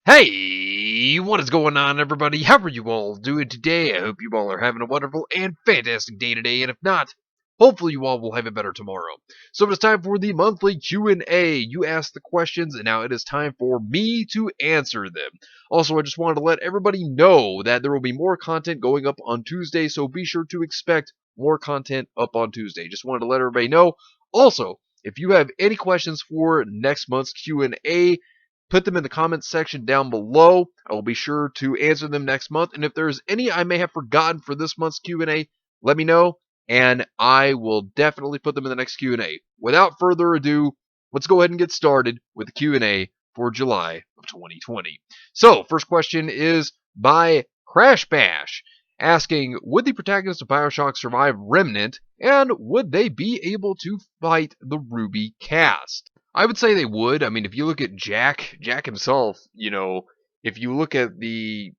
Hey, what is going on, everybody? How are you all doing today? I hope you all are having a wonderful and fantastic day today, and if not, hopefully you all will have it better tomorrow. So it's time for the monthly Q&A. You ask the questions, and now it is time for me to answer them. Also, I just wanted to let everybody know that there will be more content going up on Tuesday, so be sure to expect more content up on Tuesday. Just wanted to let everybody know. Also, if you have any questions for next month's Q&A, put them in the comments section down below. I will be sure to answer them next month. And if there's any I may have forgotten for this month's Q&A, let me know, and I will definitely put them in the next Q&A. Without further ado, let's go ahead and get started with the Q&A for July of 2020. So, first question is by Crash Bash, asking, would the protagonists of Bioshock survive Remnant, and would they be able to fight the Ruby cast? I would say they would. I mean, if you look at Jack himself, if you look at the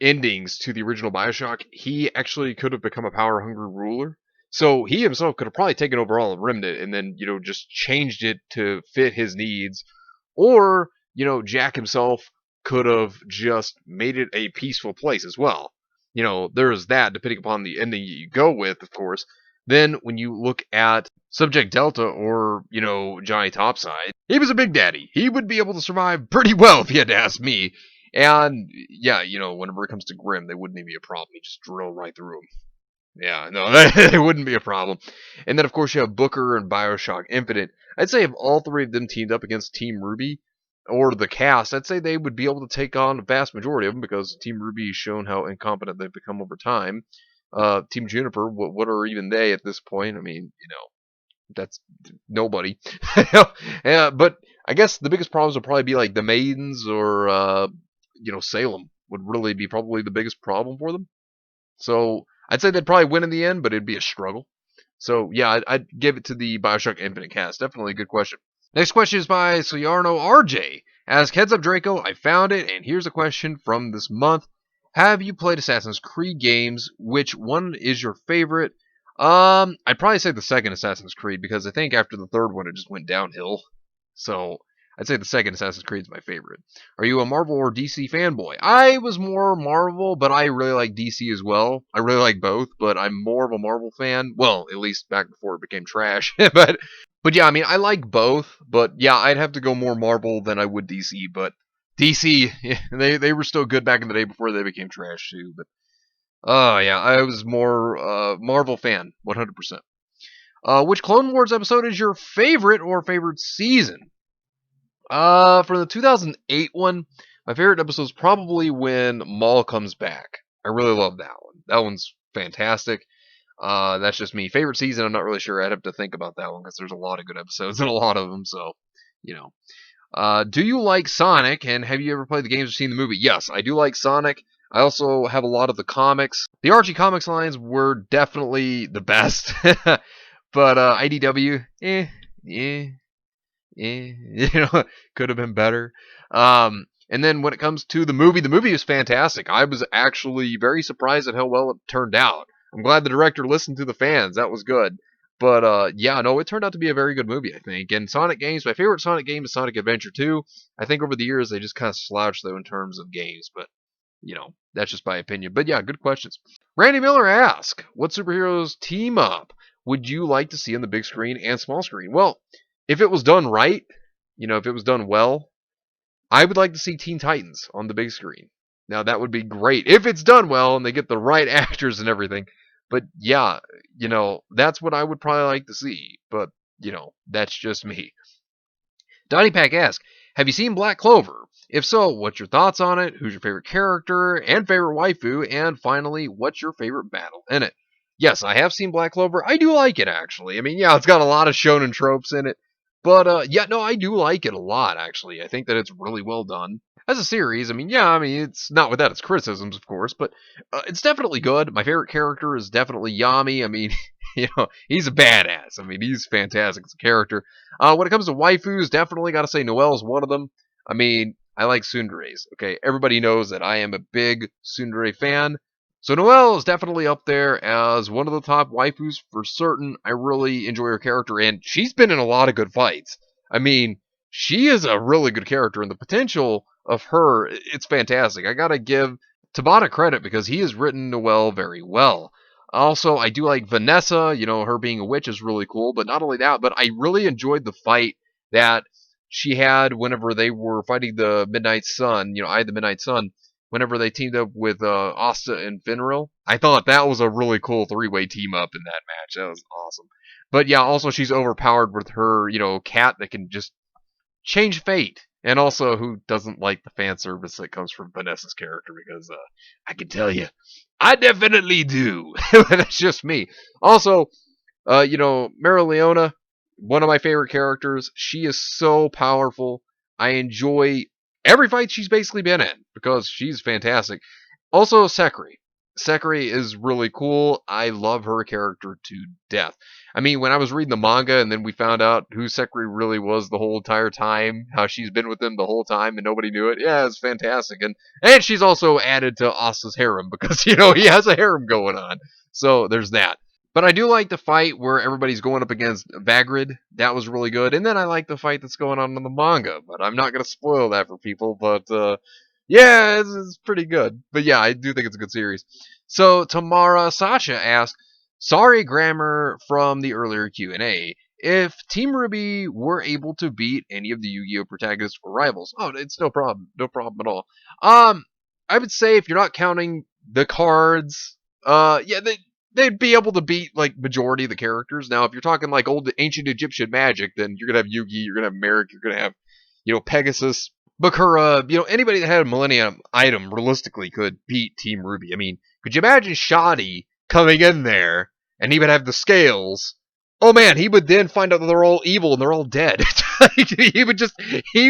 endings to the original Bioshock, he actually could have become a power-hungry ruler. So he himself could have probably taken over all of Remnant and then, just changed it to fit his needs. Or, Jack himself could have just made it a peaceful place as well. There's that, depending upon the ending you go with, of course. Then, when you look at Subject Delta or, Johnny Topside, he was a big daddy. He would be able to survive pretty well if you had to ask me. And, yeah, whenever it comes to Grimm, they wouldn't even be a problem. You just drill right through them. Yeah, no, it wouldn't be a problem. And then, of course, you have Booker and Bioshock Infinite. I'd say if all three of them teamed up against Team Ruby, or the cast, I'd say they would be able to take on a vast majority of them, because Team Ruby has shown how incompetent they've become over time. Team Juniper, what are even they at this point? I mean, that's nobody. Yeah, but I guess the biggest problems would probably be like the Maidens or, Salem would really be probably the biggest problem for them. So I'd say they'd probably win in the end, but it'd be a struggle. So yeah, I'd give it to the Bioshock Infinite cast. Definitely a good question. Next question is by Soyarno RJ. Ask, heads up Draco, I found it, and here's a question from this month. Have you played Assassin's Creed games? Which one is your favorite? I'd probably say the second Assassin's Creed, because I think after the third one it just went downhill. So I'd say the second Assassin's Creed is my favorite. Are you a Marvel or DC fanboy? I was more Marvel, but I really like DC as well. I really like both, but I'm more of a Marvel fan. Well, at least back before it became trash. But yeah, I mean, I like both, but yeah, I'd have to go more Marvel than I would DC, but DC, yeah, they were still good back in the day before they became trash too. But oh yeah, I was more Marvel fan, 100%. Which Clone Wars episode is your favorite or favorite season? For the 2008 one, my favorite episode is probably when Maul comes back. I really love that one. That one's fantastic. That's just me. Favorite season, I'm not really sure. I'd have to think about that one, because there's a lot of good episodes and a lot of them, so, do you like Sonic, and have you ever played the games or seen the movie? Yes, I do like Sonic. I also have a lot of the comics. The Archie Comics lines were definitely the best. But IDW, could have been better. And then when it comes to the movie is fantastic. I was actually very surprised at how well it turned out. I'm glad the director listened to the fans. That was good. But yeah, no, it turned out to be a very good movie, I think. And Sonic games, my favorite Sonic game is Sonic Adventure 2. I think over the years they just kind of slouched, though, in terms of games. But, that's just my opinion. But yeah, good questions. Randy Miller asks, what superheroes team up would you like to see on the big screen and small screen? Well, if it was done right, if it was done well, I would like to see Teen Titans on the big screen. Now, that would be great if it's done well and they get the right actors and everything. But yeah, that's what I would probably like to see. But, that's just me. Donnie Pack asks, have you seen Black Clover? If so, what's your thoughts on it? Who's your favorite character and favorite waifu? And finally, what's your favorite battle in it? Yes, I have seen Black Clover. I do like it, actually. I mean, yeah, it's got a lot of shonen tropes in it. But, yeah, no, I do like it a lot, actually. I think that it's really well done. As a series, it's not without its criticisms, of course, but it's definitely good. My favorite character is definitely Yami. I mean, he's a badass. I mean, he's fantastic as a character. When it comes to waifus, definitely got to say Noelle's one of them. I mean, I like tsunderes, okay? Everybody knows that I am a big tsundere fan. So Noelle is definitely up there as one of the top waifus for certain. I really enjoy her character, and she's been in a lot of good fights. I mean, she is a really good character, and the potential of her, it's fantastic. I gotta give Tabata credit because he has written Noelle very well. Also, I do like Vanessa, her being a witch is really cool, but not only that, but I really enjoyed the fight that she had whenever they were fighting the Midnight Sun, I the Midnight Sun, whenever they teamed up with Asta and Finral. I thought that was a really cool three-way team up in that match. That was awesome. But yeah, also she's overpowered with her, cat that can just change fate. And also, who doesn't like the fan service that comes from Vanessa's character? Because I can tell you, I definitely do. That's just me. Also, Marileona, one of my favorite characters. She is so powerful. I enjoy every fight she's basically been in because she's fantastic. Also, Sekiri. Sekiri is really cool. I love her character to death. I mean, when I was reading the manga and then we found out who Sekiri really was the whole entire time, how she's been with them the whole time and nobody knew it, yeah, it's fantastic. And she's also added to Asta's harem because, he has a harem going on. So there's that. But I do like the fight where everybody's going up against Vagrid. That was really good. And then I like the fight that's going on in the manga. But I'm not going to spoil that for people. But yeah, it's pretty good. But yeah, I do think it's a good series. So Tamara Sasha asks, sorry grammar from the earlier Q&A. If Team Ruby were able to beat any of the Yu-Gi-Oh! Protagonists or rivals, it's no problem. No problem at all. I would say if you're not counting the cards, yeah, they'd be able to beat like majority of the characters. Now, if you're talking like old ancient Egyptian magic, then you're gonna have Yugi, you're gonna have Merrick, you're gonna have, Pegasus, Bakura, anybody that had a Millennium item realistically could beat Team Ruby. I mean, could you imagine Shoddy coming in there and he would have the scales? Oh man, he would then find out that they're all evil and they're all dead. He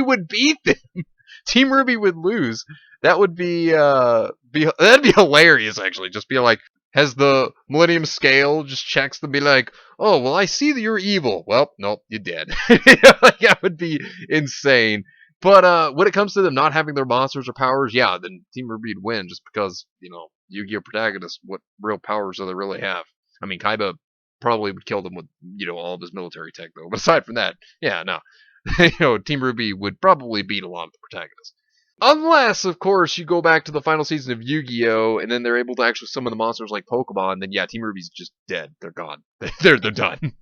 would beat them. Team Ruby would lose. That would that'd be hilarious actually. Just be like, has the Millennium Scale just checks them, be like, oh, well, I see that you're evil. Well, nope, you're dead. That would be insane. But when it comes to them not having their monsters or powers, yeah, then Team Ruby would win just because, Yu-Gi-Oh! Protagonists, what real powers do they really have? I mean, Kaiba probably would kill them with, all of his military tech, though. But aside from that, yeah, no. Team Ruby would probably beat a lot of the protagonists. Unless, of course, you go back to the final season of Yu-Gi-Oh! And then they're able to actually summon the monsters like Pokemon, then yeah, Team Ruby's just dead. They're gone. they're done.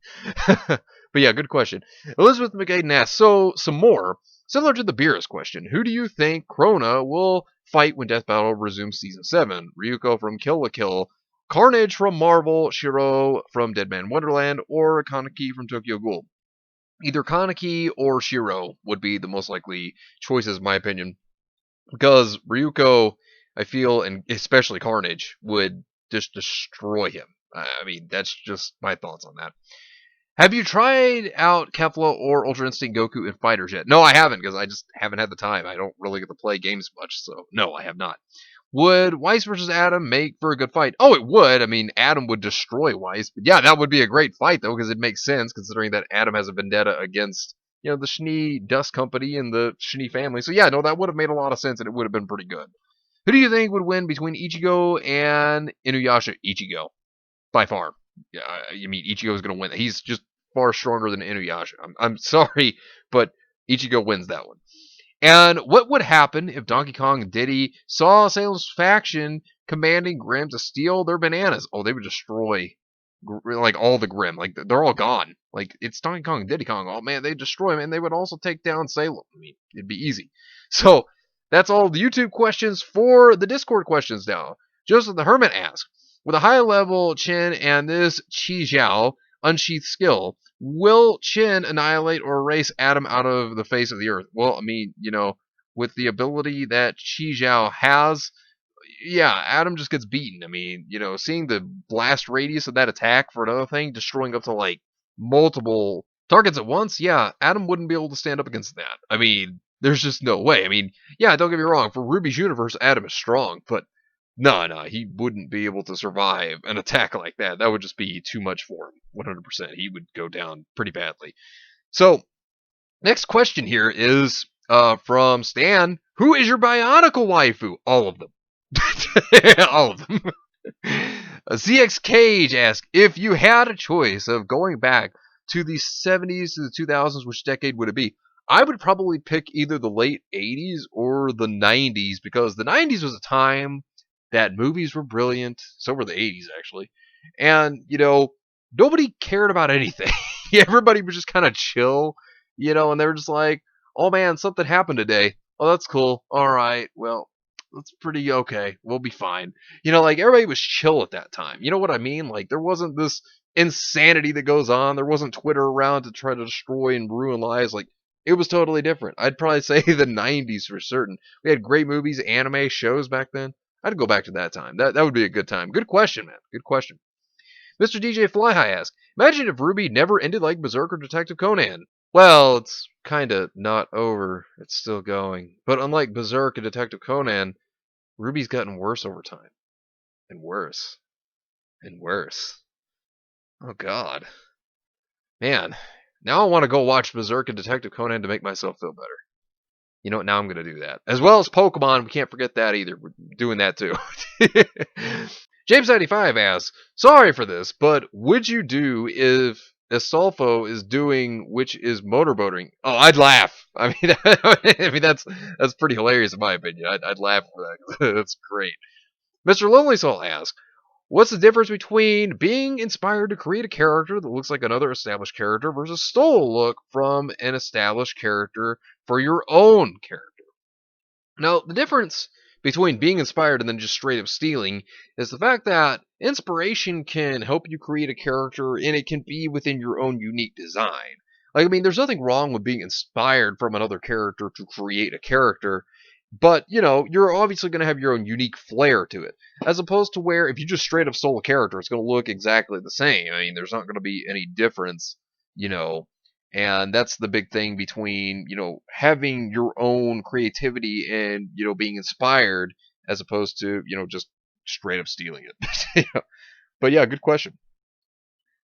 But yeah, good question. Elizabeth McAden asks, so, some more. Similar to the Beerus question, who do you think Krona will fight when Death Battle resumes Season 7? Ryuko from Kill la Kill, Carnage from Marvel, Shiro from Dead Man Wonderland, or Kaneki from Tokyo Ghoul? Either Kaneki or Shiro would be the most likely choices, in my opinion. Because Ryuko, I feel, and especially Carnage, would just destroy him. I mean, that's just my thoughts on that. Have you tried out Kefla or Ultra Instinct Goku in Fighters yet? No, I haven't, because I just haven't had the time. I don't really get to play games much, so no, I have not. Would Weiss versus Adam make for a good fight? Oh, it would. I mean, Adam would destroy Weiss. But yeah, that would be a great fight, though, because it makes sense, considering that Adam has a vendetta against, the Schnee Dust Company and the Schnee family. So yeah, no, that would have made a lot of sense, and it would have been pretty good. Who do you think would win between Ichigo and Inuyasha? Ichigo. By far. Yeah, I mean, Ichigo is going to win. He's just far stronger than Inuyasha. I'm sorry, but Ichigo wins that one. And what would happen if Donkey Kong and Diddy saw Salem's faction commanding Grimm to steal their bananas? Oh, they would destroy, like, all the Grimm. Like, they're all gone. Like, it's Donkey Kong and Diddy Kong. Oh, man, they'd destroy them, and they would also take down Salem. I mean, it'd be easy. So, that's all the YouTube questions for the Discord questions now. Joseph the Hermit asks, with a high-level Chin and this Chi Zhao unsheathed skill, will Chin annihilate or erase Adam out of the face of the earth? Well, I mean, with the ability that Chi Zhao has, yeah, Adam just gets beaten. I mean, seeing the blast radius of that attack for another thing, destroying up to, like, multiple targets at once, yeah, Adam wouldn't be able to stand up against that. I mean, there's just no way. I mean, yeah, don't get me wrong, for Ruby's universe, Adam is strong, but no, he wouldn't be able to survive an attack like that. That would just be too much for him, 100%. He would go down pretty badly. So, next question here is from Stan. Who is your Bionicle waifu? All of them. All of them. ZX Cage asks, if you had a choice of going back to the 70s to the 2000s, which decade would it be? I would probably pick either the late 80s or the 90s, because the 90s was a time that movies were brilliant. So were the 80s, actually. And, nobody cared about anything. Everybody was just kind of chill, and they were just like, oh man, something happened today. Oh, that's cool. All right, well, that's pretty okay. We'll be fine. Like everybody was chill at that time. You know what I mean? Like there wasn't this insanity that goes on. There wasn't Twitter around to try to destroy and ruin lives. Like it was totally different. I'd probably say the 90s for certain. We had great movies, anime, shows back then. I'd go back to that time. That would be a good time. Good question, man. Good question. Mr. DJ Flyhigh asks, imagine if Ruby never ended like Berserk or Detective Conan. Well, it's kinda not over. It's still going. But unlike Berserk and Detective Conan, Ruby's gotten worse over time. And worse. And worse. Oh god. Man. Now I want to go watch Berserk and Detective Conan to make myself feel better. You know what? Now I'm going to do that. As well as Pokemon. We can't forget that either. We're doing that too. James95 asks, sorry for this, but would you do if Astolfo is doing which is motorboating? Oh, I'd laugh. I mean, that's pretty hilarious in my opinion. I'd laugh for that. That's great. Mr. Lonely Soul asks, what's the difference between being inspired to create a character that looks like another established character versus stole a look from an established character for your own character? Now, the difference between being inspired and then just straight up stealing is the fact that inspiration can help you create a character and it can be within your own unique design. Like, I mean, there's nothing wrong with being inspired from another character to create a character, but, you're obviously going to have your own unique flair to it. As opposed to where if you just straight up stole a character, it's going to look exactly the same. I mean, there's not going to be any difference, and that's the big thing between, having your own creativity and, being inspired as opposed to, just straight up stealing it. But yeah, good question.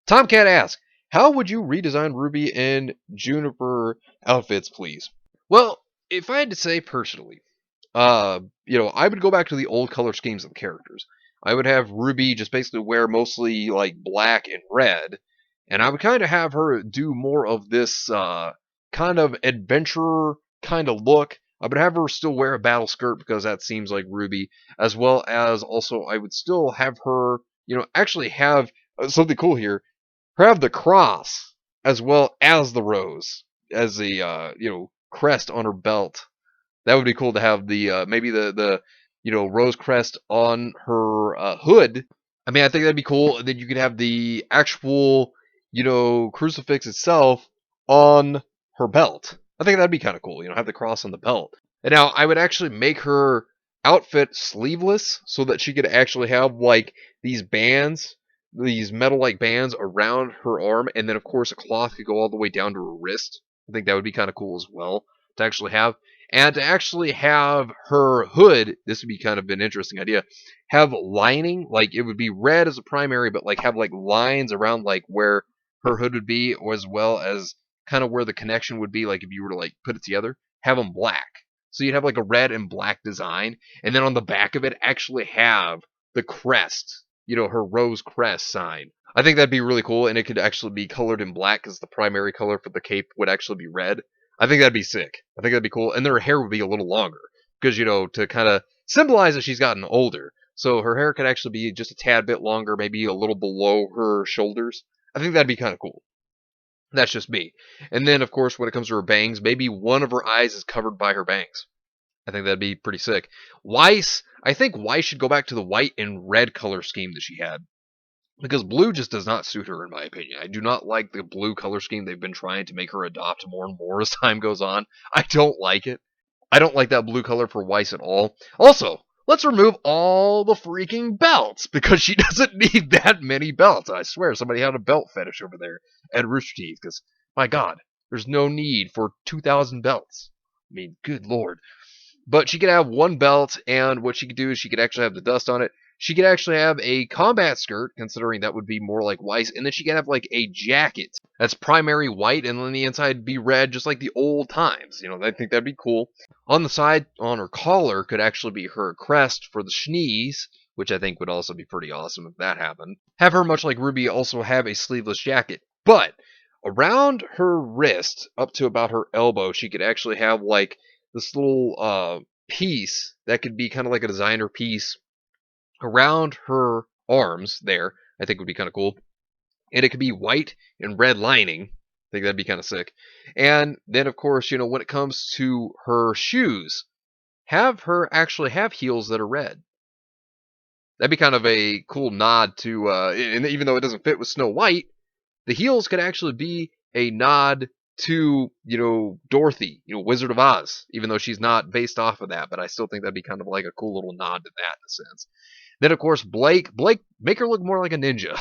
Tomcat asks, how would you redesign Ruby and Juniper outfits, please? Well, if I had to say personally, I would go back to the old color schemes of the characters. I would have Ruby just basically wear mostly like black and red, and I would kind of have her do more of this kind of adventure kind of look. I would have her still wear a battle skirt because that seems like Ruby, as well as also I would still have her, actually have something cool here. Have the cross as well as the rose as the crest on her belt. That would be cool to have the maybe the rose crest on her hood. I mean, I think that'd be cool. And then you could have the actual crucifix itself on her belt. I think that'd be kind of cool. Have the cross on the belt. And now I would actually make her outfit sleeveless so that she could actually have like these bands, these metal-like bands around her arm, and then of course a cloth could go all the way down to her wrist. I think that would be kind of cool as well to actually have. And to actually have her hood, this would be kind of an interesting idea, have lining, like it would be red as a primary, but like have like lines around like where her hood would be, or as well as kind of where the connection would be, like if you were to like put it together, have them black. So you'd have like a red and black design, and then on the back of it actually have the crest, her rose crest sign. I think that'd be really cool, and it could actually be colored in black because the primary color for the cape would actually be red. I think that'd be sick. I think that'd be cool. And then her hair would be a little longer because, to kind of symbolize that she's gotten older. So her hair could actually be just a tad bit longer, maybe a little below her shoulders. I think that'd be kind of cool. That's just me. And then, of course, when it comes to her bangs, maybe one of her eyes is covered by her bangs. I think that'd be pretty sick. Weiss, I think Weiss should go back to the white and red color scheme that she had. Because blue just does not suit her, in my opinion. I do not like the blue color scheme they've been trying to make her adopt more and more as time goes on. I don't like it. I don't like that blue color for Weiss at all. Also, let's remove all the freaking belts, because she doesn't need that many belts. I swear, somebody had a belt fetish over there at Rooster Teeth, because, my god, there's no need for 2,000 belts. I mean, good lord. But she could have one belt, and what she could do is she could actually have the dust on it. She could actually have a combat skirt, considering that would be more like Weiss, and then she could have like a jacket that's primary white, and then the inside be red, just like the old times. I think that'd be cool. On the side, on her collar, could actually be her crest for the schnees, which I think would also be pretty awesome if that happened. Have her, much like Ruby, also have a sleeveless jacket. But around her wrist, up to about her elbow, she could actually have like this little piece that could be kind of like a designer piece around her arms there. I think would be kind of cool. And it could be white and red lining. I think that'd be kind of sick. And then, of course, when it comes to her shoes, have her actually have heels that are red. That'd be kind of a cool nod to, and even though it doesn't fit with Snow White, the heels could actually be a nod to, Dorothy, Wizard of Oz, even though she's not based off of that, but I still think that'd be kind of like a cool little nod to that in a sense. Then, of course, Blake, make her look more like a ninja.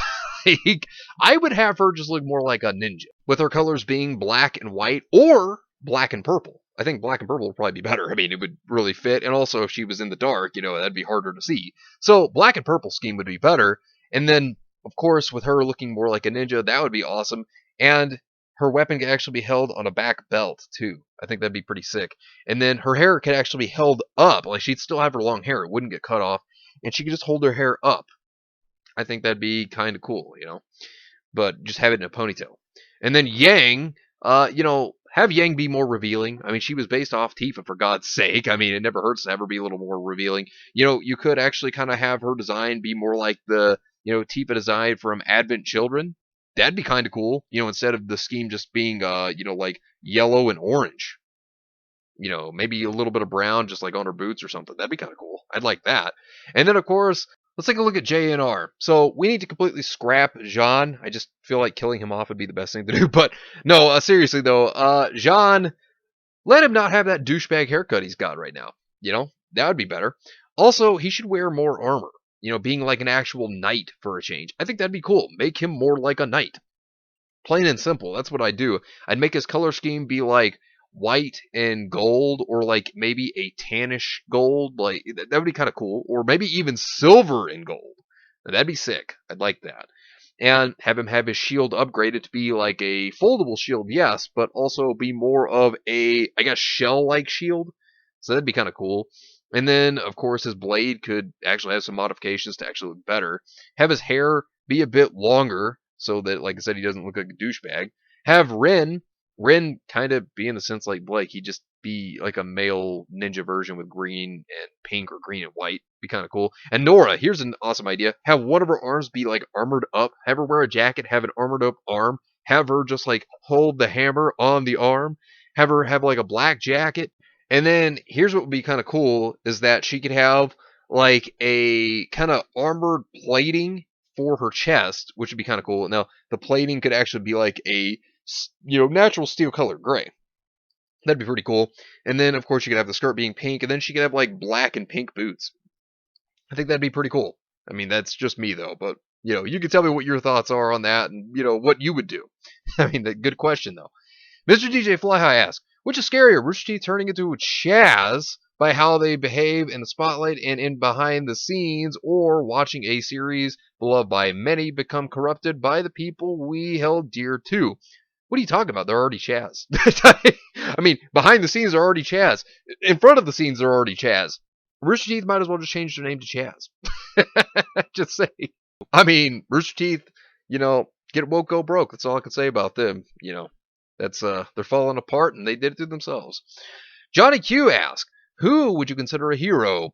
I would have her just look more like a ninja, with her colors being black and white, or black and purple. I think black and purple would probably be better. I mean, it would really fit, and also if she was in the dark, that'd be harder to see. So, black and purple scheme would be better, and then, of course, with her looking more like a ninja, that would be awesome, and her weapon could actually be held on a back belt, too. I think that'd be pretty sick. And then her hair could actually be held up, like she'd still have her long hair, it wouldn't get cut off, and she could just hold her hair up. I think that'd be kind of cool, but just have it in a ponytail. And then Yang, have Yang be more revealing. I mean, she was based off Tifa, for God's sake. I mean, it never hurts to have her be a little more revealing. You could actually kind of have her design be more like the, Tifa design from Advent Children. That'd be kind of cool, instead of the scheme just being, like yellow and orange. Maybe a little bit of brown just like on her boots or something. That'd be kind of cool. I'd like that. And then, of course, let's take a look at JNR. So we need to completely scrap Jeanne. I just feel like killing him off would be the best thing to do. But no, seriously though, Jeanne, let him not have that douchebag haircut he's got right now. That would be better. Also, he should wear more armor. Being like an actual knight for a change. I think that'd be cool. Make him more like a knight. Plain and simple. That's what I'd do. I'd make his color scheme be like white and gold, or like maybe a tannish gold. Like that would be kind of cool. Or maybe even silver and gold. Now, that'd be sick. I'd like that. And have him have his shield upgraded to be like a foldable shield, yes, but also be more of a, I guess, shell-like shield. So that'd be kind of cool. And then, of course, his blade could actually have some modifications to actually look better. Have his hair be a bit longer, so that, like I said, he doesn't look like a douchebag. Have Ren kind of be in the sense like Blake. He'd just be like a male ninja version with green and pink or green and white. Be kind of cool. And Nora, here's an awesome idea. Have one of her arms be like armored up. Have her wear a jacket, have an armored up arm. Have her just like hold the hammer on the arm. Have her have like a black jacket. And then here's what would be kind of cool is that she could have like a kind of armored plating for her chest, which would be kind of cool. Now, the plating could actually be like a, natural steel color gray. That'd be pretty cool. And then, of course, you could have the skirt being pink, and then she could have like black and pink boots. I think that'd be pretty cool. I mean, that's just me though, but you can tell me what your thoughts are on that, and what you would do. I mean, good question though. Mr. DJ Fly High asks, which is scarier, Rooster Teeth turning into Chaz by how they behave in the spotlight and in behind the scenes, or watching a series beloved by many become corrupted by the people we held dear to? What are you talking about? They're already Chaz. I mean, behind the scenes, they're already Chaz. In front of the scenes, they're already Chaz. Rooster Teeth might as well just change their name to Chaz. Just say. I mean, Rooster Teeth, get woke, go broke. That's all I can say about them. That's they're falling apart, and they did it to themselves. Johnny Q asks, who would you consider a hero?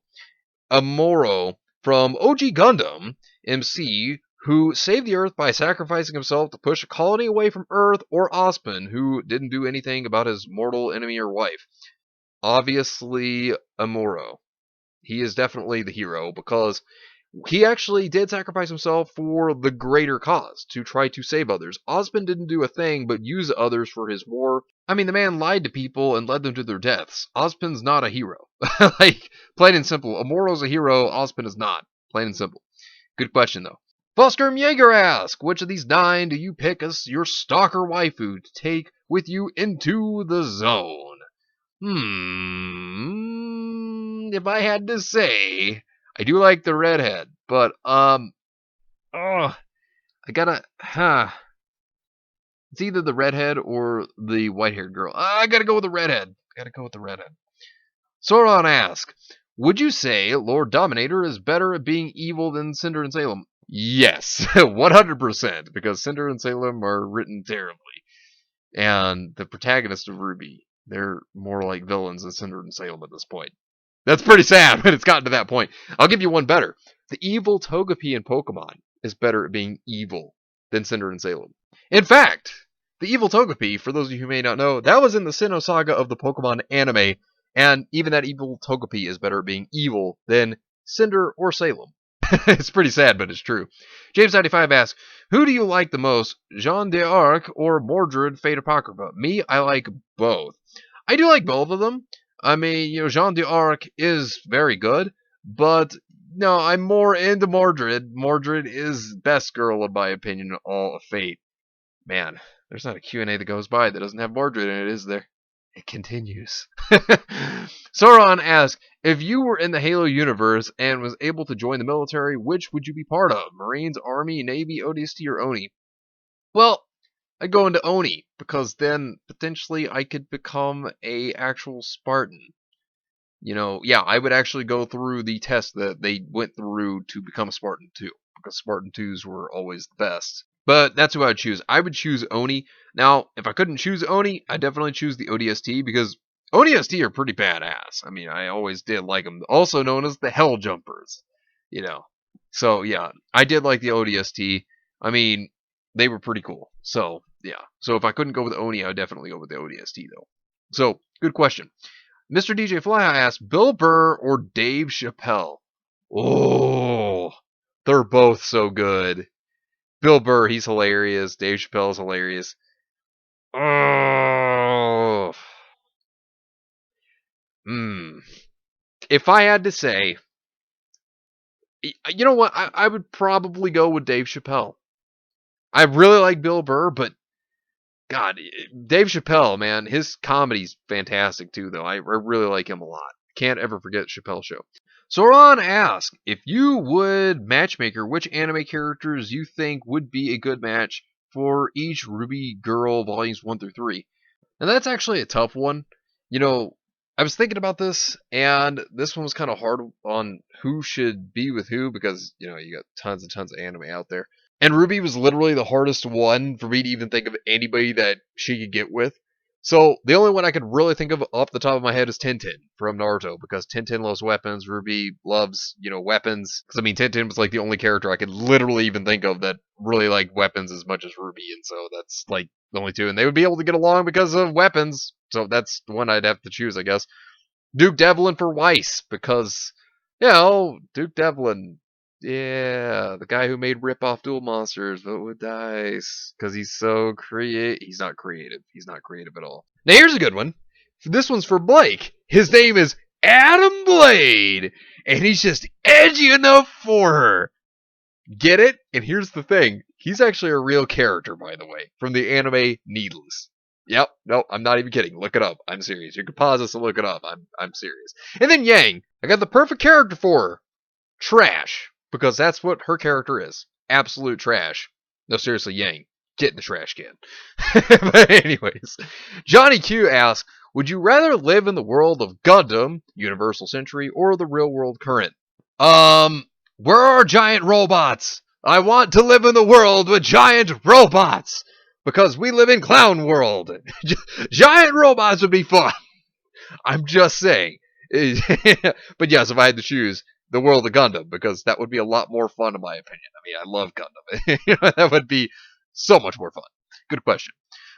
Amuro from OG Gundam MC, who saved the Earth by sacrificing himself to push a colony away from Earth, or Ozpin, who didn't do anything about his mortal enemy or wife? Obviously, Amuro. He is definitely the hero, because he actually did sacrifice himself for the greater cause, to try to save others. Ozpin didn't do a thing but use others for his war. I mean, the man lied to people and led them to their deaths. Ozpin's not a hero. Like, plain and simple. Amoro's a hero, Ozpin is not. Plain and simple. Good question, though. Foster Jaeger asks, which of these 9 do you pick as your stalker waifu to take with you into the zone? If I had to say, I do like the redhead, but, I gotta, it's either the redhead or the white-haired girl. I gotta go with the redhead. Sauron asks, would you say Lord Dominator is better at being evil than Cinder and Salem? Yes, 100%, because Cinder and Salem are written terribly. And the protagonists of RWBY, they're more like villains than Cinder and Salem at this point. That's pretty sad, but it's gotten to that point. I'll give you one better. The evil Togepi in Pokemon is better at being evil than Cinder and Salem. In fact, the evil Togepi, for those of you who may not know, that was in the Sinnoh Saga of the Pokemon anime, and even that evil Togepi is better at being evil than Cinder or Salem. It's pretty sad, but it's true. James95 asks, who do you like the most, Jeanne d'Arc or Mordred Fate Apocrypha? Me, I like both. I do like both of them. I mean, Jeanne d'Arc is very good, but no, I'm more into Mordred. Mordred is best girl, in my opinion, in all of Fate. Man, there's not a Q&A that goes by that doesn't have Mordred in it, is there? It continues. Sauron asks, if you were in the Halo universe and was able to join the military, which would you be part of? Marines, Army, Navy, ODST, or Oni? Well, I'd go into Oni, because then potentially I could become a actual Spartan. Yeah, I would actually go through the test that they went through to become a Spartan 2, because Spartan 2s were always the best. But that's who I would choose. I would choose Oni. Now, if I couldn't choose Oni, I'd definitely choose the ODST, because ODST are pretty badass. I mean, I always did like them. Also known as the Hell Jumpers. So, yeah, I did like the ODST. I mean, they were pretty cool. So, yeah. So, if I couldn't go with Oni, I would definitely go with the ODST, though. So, good question. Mr. DJ Fly asked, Bill Burr or Dave Chappelle? Oh, they're both so good. Bill Burr, he's hilarious. Dave Chappelle's hilarious. Oh. If I had to say, you know what? I would probably go with Dave Chappelle. I really like Bill Burr, but God, Dave Chappelle, man, his comedy's fantastic too, though. I really like him a lot. Can't ever forget Chappelle Show. Sauron asks, if you would matchmaker, which anime characters you think would be a good match for each RWBY Girl Volumes 1 through 3? And that's actually a tough one. I was thinking about this, and this one was kind of hard on who should be with who, because, you got tons and tons of anime out there. And RWBY was literally the hardest one for me to even think of anybody that she could get with. So the only one I could really think of off the top of my head is Tintin from Naruto, because Tintin loves weapons, RWBY loves, weapons. Because, I mean, Tintin was like the only character I could literally even think of that really liked weapons as much as RWBY, and so that's like the only two. And they would be able to get along because of weapons, so that's the one I'd have to choose, I guess. Duke Devlin for Weiss, because, Duke Devlin, yeah, the guy who made rip-off Duel Monsters, but with dice, because he's so he's not creative. He's not creative at all. Now here's a good one. This one's for Blake. His name is Adam Blade, and he's just edgy enough for her. Get it? And here's the thing. He's actually a real character, by the way, from the anime Needless. Yep, no, I'm not even kidding. Look it up. I'm serious. You can pause this and look it up. I'm serious. And then Yang. I got the perfect character for her. Trash. Because that's what her character is. Absolute trash. No, seriously, Yang. Get in the trash can. But anyways, Johnny Q asks, would you rather live in the world of Gundam, Universal Century, or the real world current? Where are giant robots? I want to live in the world with giant robots. Because we live in Clown World. Giant robots would be fun. I'm just saying. But yes, if I had to choose, the world of Gundam, because that would be a lot more fun in my opinion. I mean, I love Gundam. That would be so much more fun. Good question.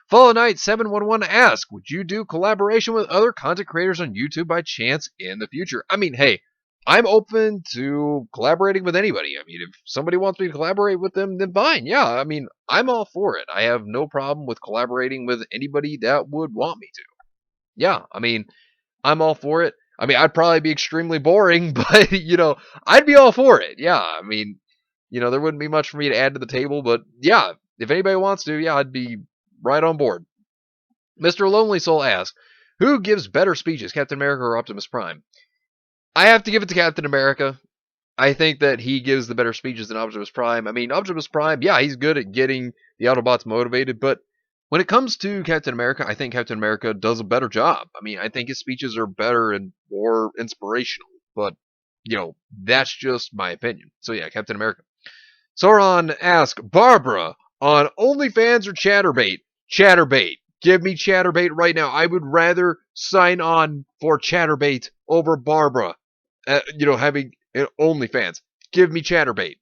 Fallen Knight 711 asks, would you do collaboration with other content creators on YouTube by chance in the future? I mean, hey, I'm open to collaborating with anybody. I mean, if somebody wants me to collaborate with them, then fine. Yeah, I mean, I'm all for it. I have no problem with collaborating with anybody that would want me to. Yeah, I mean, I'm all for it. I mean, I'd probably be extremely boring, but, I'd be all for it. Yeah, I mean, there wouldn't be much for me to add to the table, but yeah, if anybody wants to, yeah, I'd be right on board. Mr. Lonely Soul asks, who gives better speeches, Captain America or Optimus Prime? I have to give it to Captain America. I think that he gives the better speeches than Optimus Prime. I mean, Optimus Prime, yeah, he's good at getting the Autobots motivated, but when it comes to Captain America, I think Captain America does a better job. I mean, I think his speeches are better and more inspirational, but, that's just my opinion. So yeah, Captain America. Sauron asks, Barbara, on OnlyFans or Chatterbait? Chatterbait. Give me Chatterbait right now. I would rather sign on for Chatterbait over Barbara. Having OnlyFans. Give me Chatterbait.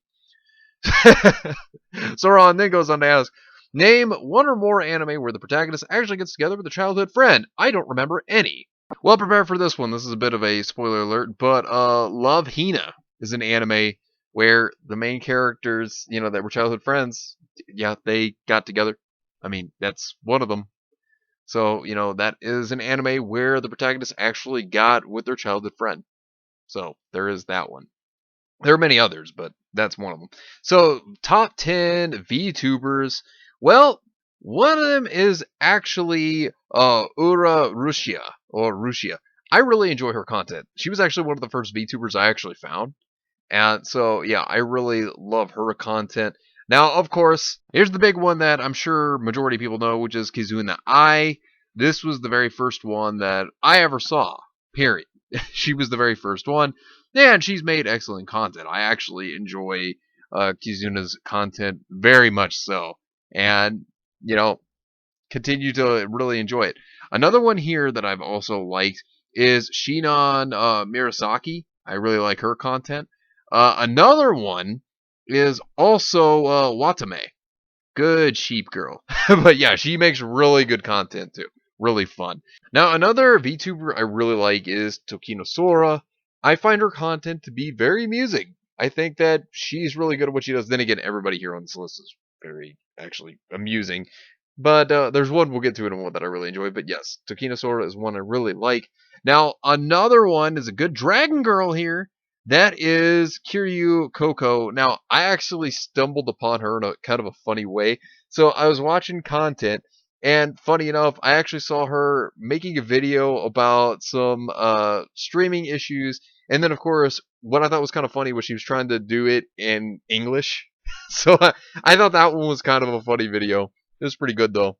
So Ron then goes on to ask, name one or more anime where the protagonist actually gets together with a childhood friend. I don't remember any. Well, prepare for this one. This is a bit of a spoiler alert, but Love Hina is an anime where the main characters, that were childhood friends, yeah, they got together. I mean, that's one of them. So, that is an anime where the protagonist actually got with their childhood friend. So, there is that one. There are many others, but that's one of them. So, top 10 VTubers. Well, one of them is actually Ura Rusia, or Rusia. I really enjoy her content. She was actually one of the first VTubers I actually found. And so, yeah, I really love her content. Now, of course, here's the big one that I'm sure majority of people know, which is Kizuna. This was the very first one that I ever saw, period. She was the very first one. Yeah, and she's made excellent content. I actually enjoy Kizuna's content very much so. And, continue to really enjoy it. Another one here that I've also liked is Shinon Mirasaki. I really like her content. Another one is also Watame. Good sheep girl. But yeah, she makes really good content too. Really fun. Now, another VTuber I really like is Tokino Sora. I find her content to be very amusing. I think that she's really good at what she does. Then again, everybody here on this list is very, actually, amusing. But there's one we'll get to in a moment that I really enjoy. But yes, Tokino Sora is one I really like. Now, another one is a good dragon girl here. That is Kiryu Coco. Now, I actually stumbled upon her in a kind of a funny way. So I was watching content, and funny enough, I actually saw her making a video about some streaming issues. And then, of course, what I thought was kind of funny was she was trying to do it in English. So I thought that one was kind of a funny video. It was pretty good, though.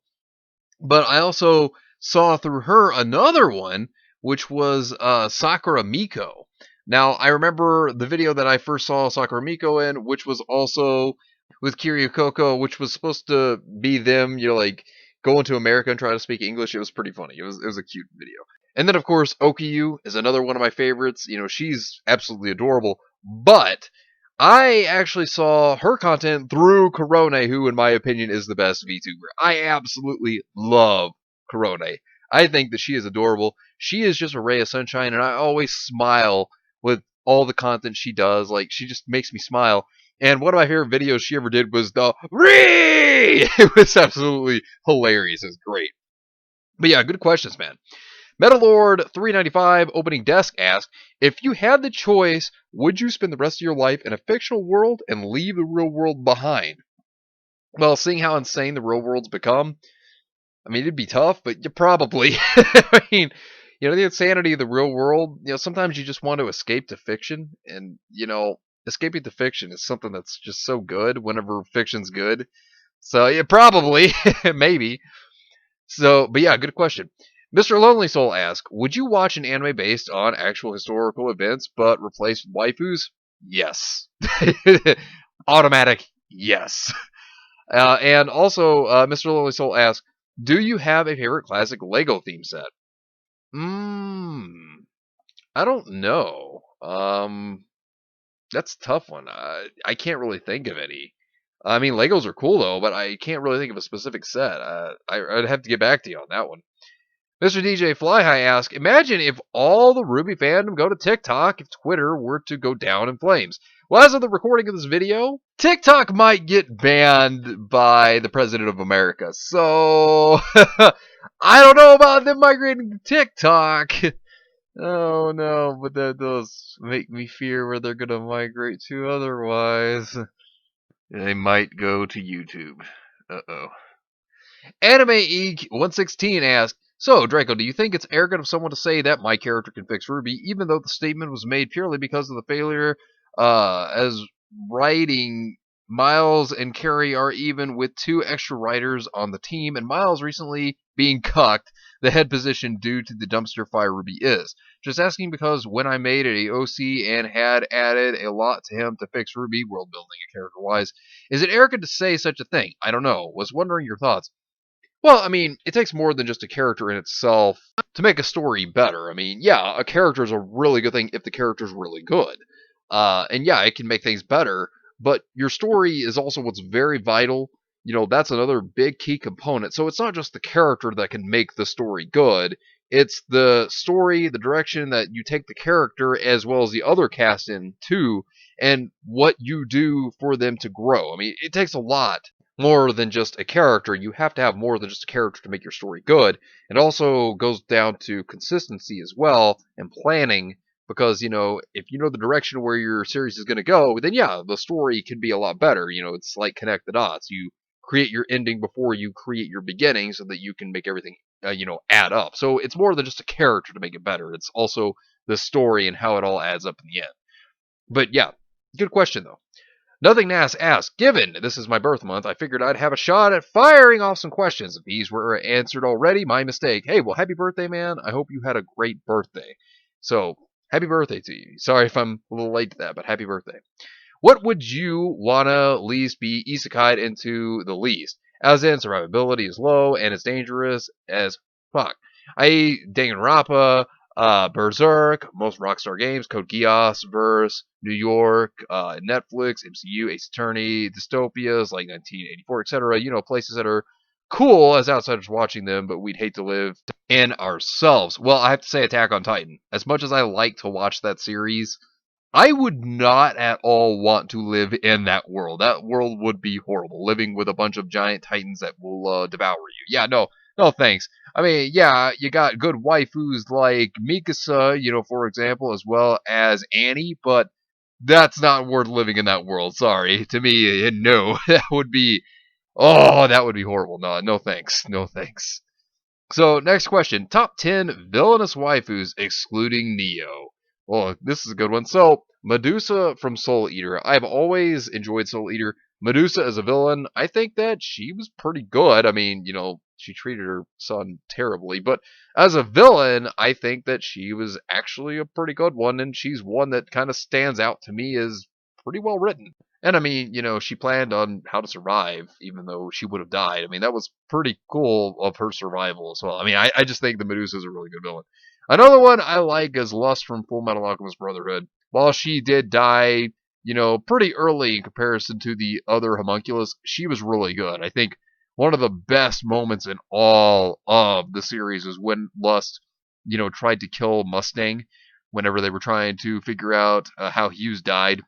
But I also saw through her another one, which was Sakura Miko. Now, I remember the video that I first saw Sakura Miko in, which was also with Kiryu Coco, which was supposed to be them, like going to America and trying to speak English. It was pretty funny. It was a cute video. And then, of course, Okiyu is another one of my favorites. She's absolutely adorable. But I actually saw her content through Kurone, who, in my opinion, is the best VTuber. I absolutely love Kurone. I think that she is adorable. She is just a ray of sunshine, and I always smile with all the content she does. Like, she just makes me smile. And one of my favorite videos she ever did was the Ree! It was absolutely hilarious. It was great. But yeah, good questions, man. Metalord395 Opening Desk asked, if you had the choice, would you spend the rest of your life in a fictional world and leave the real world behind? Well, seeing how insane the real world's become, I mean, it'd be tough, but you probably. I mean, the insanity of the real world, sometimes you just want to escape to fiction, and, escaping to fiction is something that's just so good whenever fiction's good. So, yeah, probably, maybe. So, but yeah, good question. Mr. Lonely Soul asks, would you watch an anime based on actual historical events but replace waifus? Yes. Automatic yes. And also, Mr. Lonely Soul asks, do you have a favorite classic Lego theme set? I don't know. That's a tough one. I can't really think of any. I mean, Legos are cool though, but I can't really think of a specific set. I'd have to get back to you on that one. Mr. DJ Fly High asks, imagine if all the Ruby fandom go to TikTok if Twitter were to go down in flames. Well, as of the recording of this video, TikTok might get banned by the President of America. So, I don't know about them migrating to TikTok. Oh no, but that does make me fear where they're going to migrate to otherwise. They might go to YouTube. Uh-oh. Anime Eek 116 asked, so, Draco, do you think it's arrogant of someone to say that my character can fix Ruby, even though the statement was made purely because of the failure as writing Miles and Carrie are even with 2 extra writers on the team, and Miles recently being cucked the head position due to the dumpster fire Ruby is? Just asking because when I made it a OC and had added a lot to him to fix Ruby, world building and character-wise, is it arrogant to say such a thing? I don't know. Was wondering your thoughts. Well, I mean, it takes more than just a character in itself to make a story better. I mean, yeah, a character is a really good thing if the character is really good. And yeah, it can make things better, but your story is also what's very vital. That's another big key component. So it's not just the character that can make the story good. It's the story, the direction that you take the character, as well as the other cast in too, and what you do for them to grow. I mean, it takes a lot more than just a character. You have to have more than just a character to make your story good. It also goes down to consistency as well and planning because, if you know the direction where your series is going to go, then yeah, the story can be a lot better. It's like connect the dots. You create your ending before you create your beginning so that you can make everything, add up. So it's more than just a character to make it better. It's also the story and how it all adds up in the end. But yeah, good question though. Nothing Nass asked. Given this is my birth month, I figured I'd have a shot at firing off some questions. If these were answered already, my mistake. Hey, well, happy birthday, man. I hope you had a great birthday. So, happy birthday to you. Sorry if I'm a little late to that, but happy birthday. What would you wanna least be isekai'd into the least? As in, survivability is low and it's dangerous as fuck. I.e., Danganronpa, Berserk, most Rockstar games, Code Geass, Verse, New York, Netflix, MCU, Ace Attorney, dystopias like 1984, etc. Places that are cool as outsiders watching them, but we'd hate to live in ourselves. Well, I have to say Attack on Titan. As much as I like to watch that series, I would not at all want to live in that world. That world would be horrible, living with a bunch of giant titans that will devour you. Yeah, no, no thanks. I mean, yeah, you got good waifus like Mikasa, for example, as well as Annie, but that's not worth living in that world. Sorry. To me, no. That would be, oh, that would be horrible. No, no thanks. No thanks. So, next question. Top 10 villainous waifus excluding Neo. Well, this is a good one. So, Medusa from Soul Eater. I've always enjoyed Soul Eater. Medusa as a villain, I think that she was pretty good. I mean, she treated her son terribly, but as a villain, I think that she was actually a pretty good one, and she's one that kind of stands out to me as pretty well written. And I mean, she planned on how to survive, even though she would have died. I mean, that was pretty cool of her survival as well. I mean, I just think the Medusa is a really good villain. Another one I like is Lust from Full Metal Alchemist Brotherhood. While she did die, pretty early in comparison to the other homunculus, she was really good. I think one of the best moments in all of the series is when Lust, tried to kill Mustang whenever they were trying to figure out how Hughes died.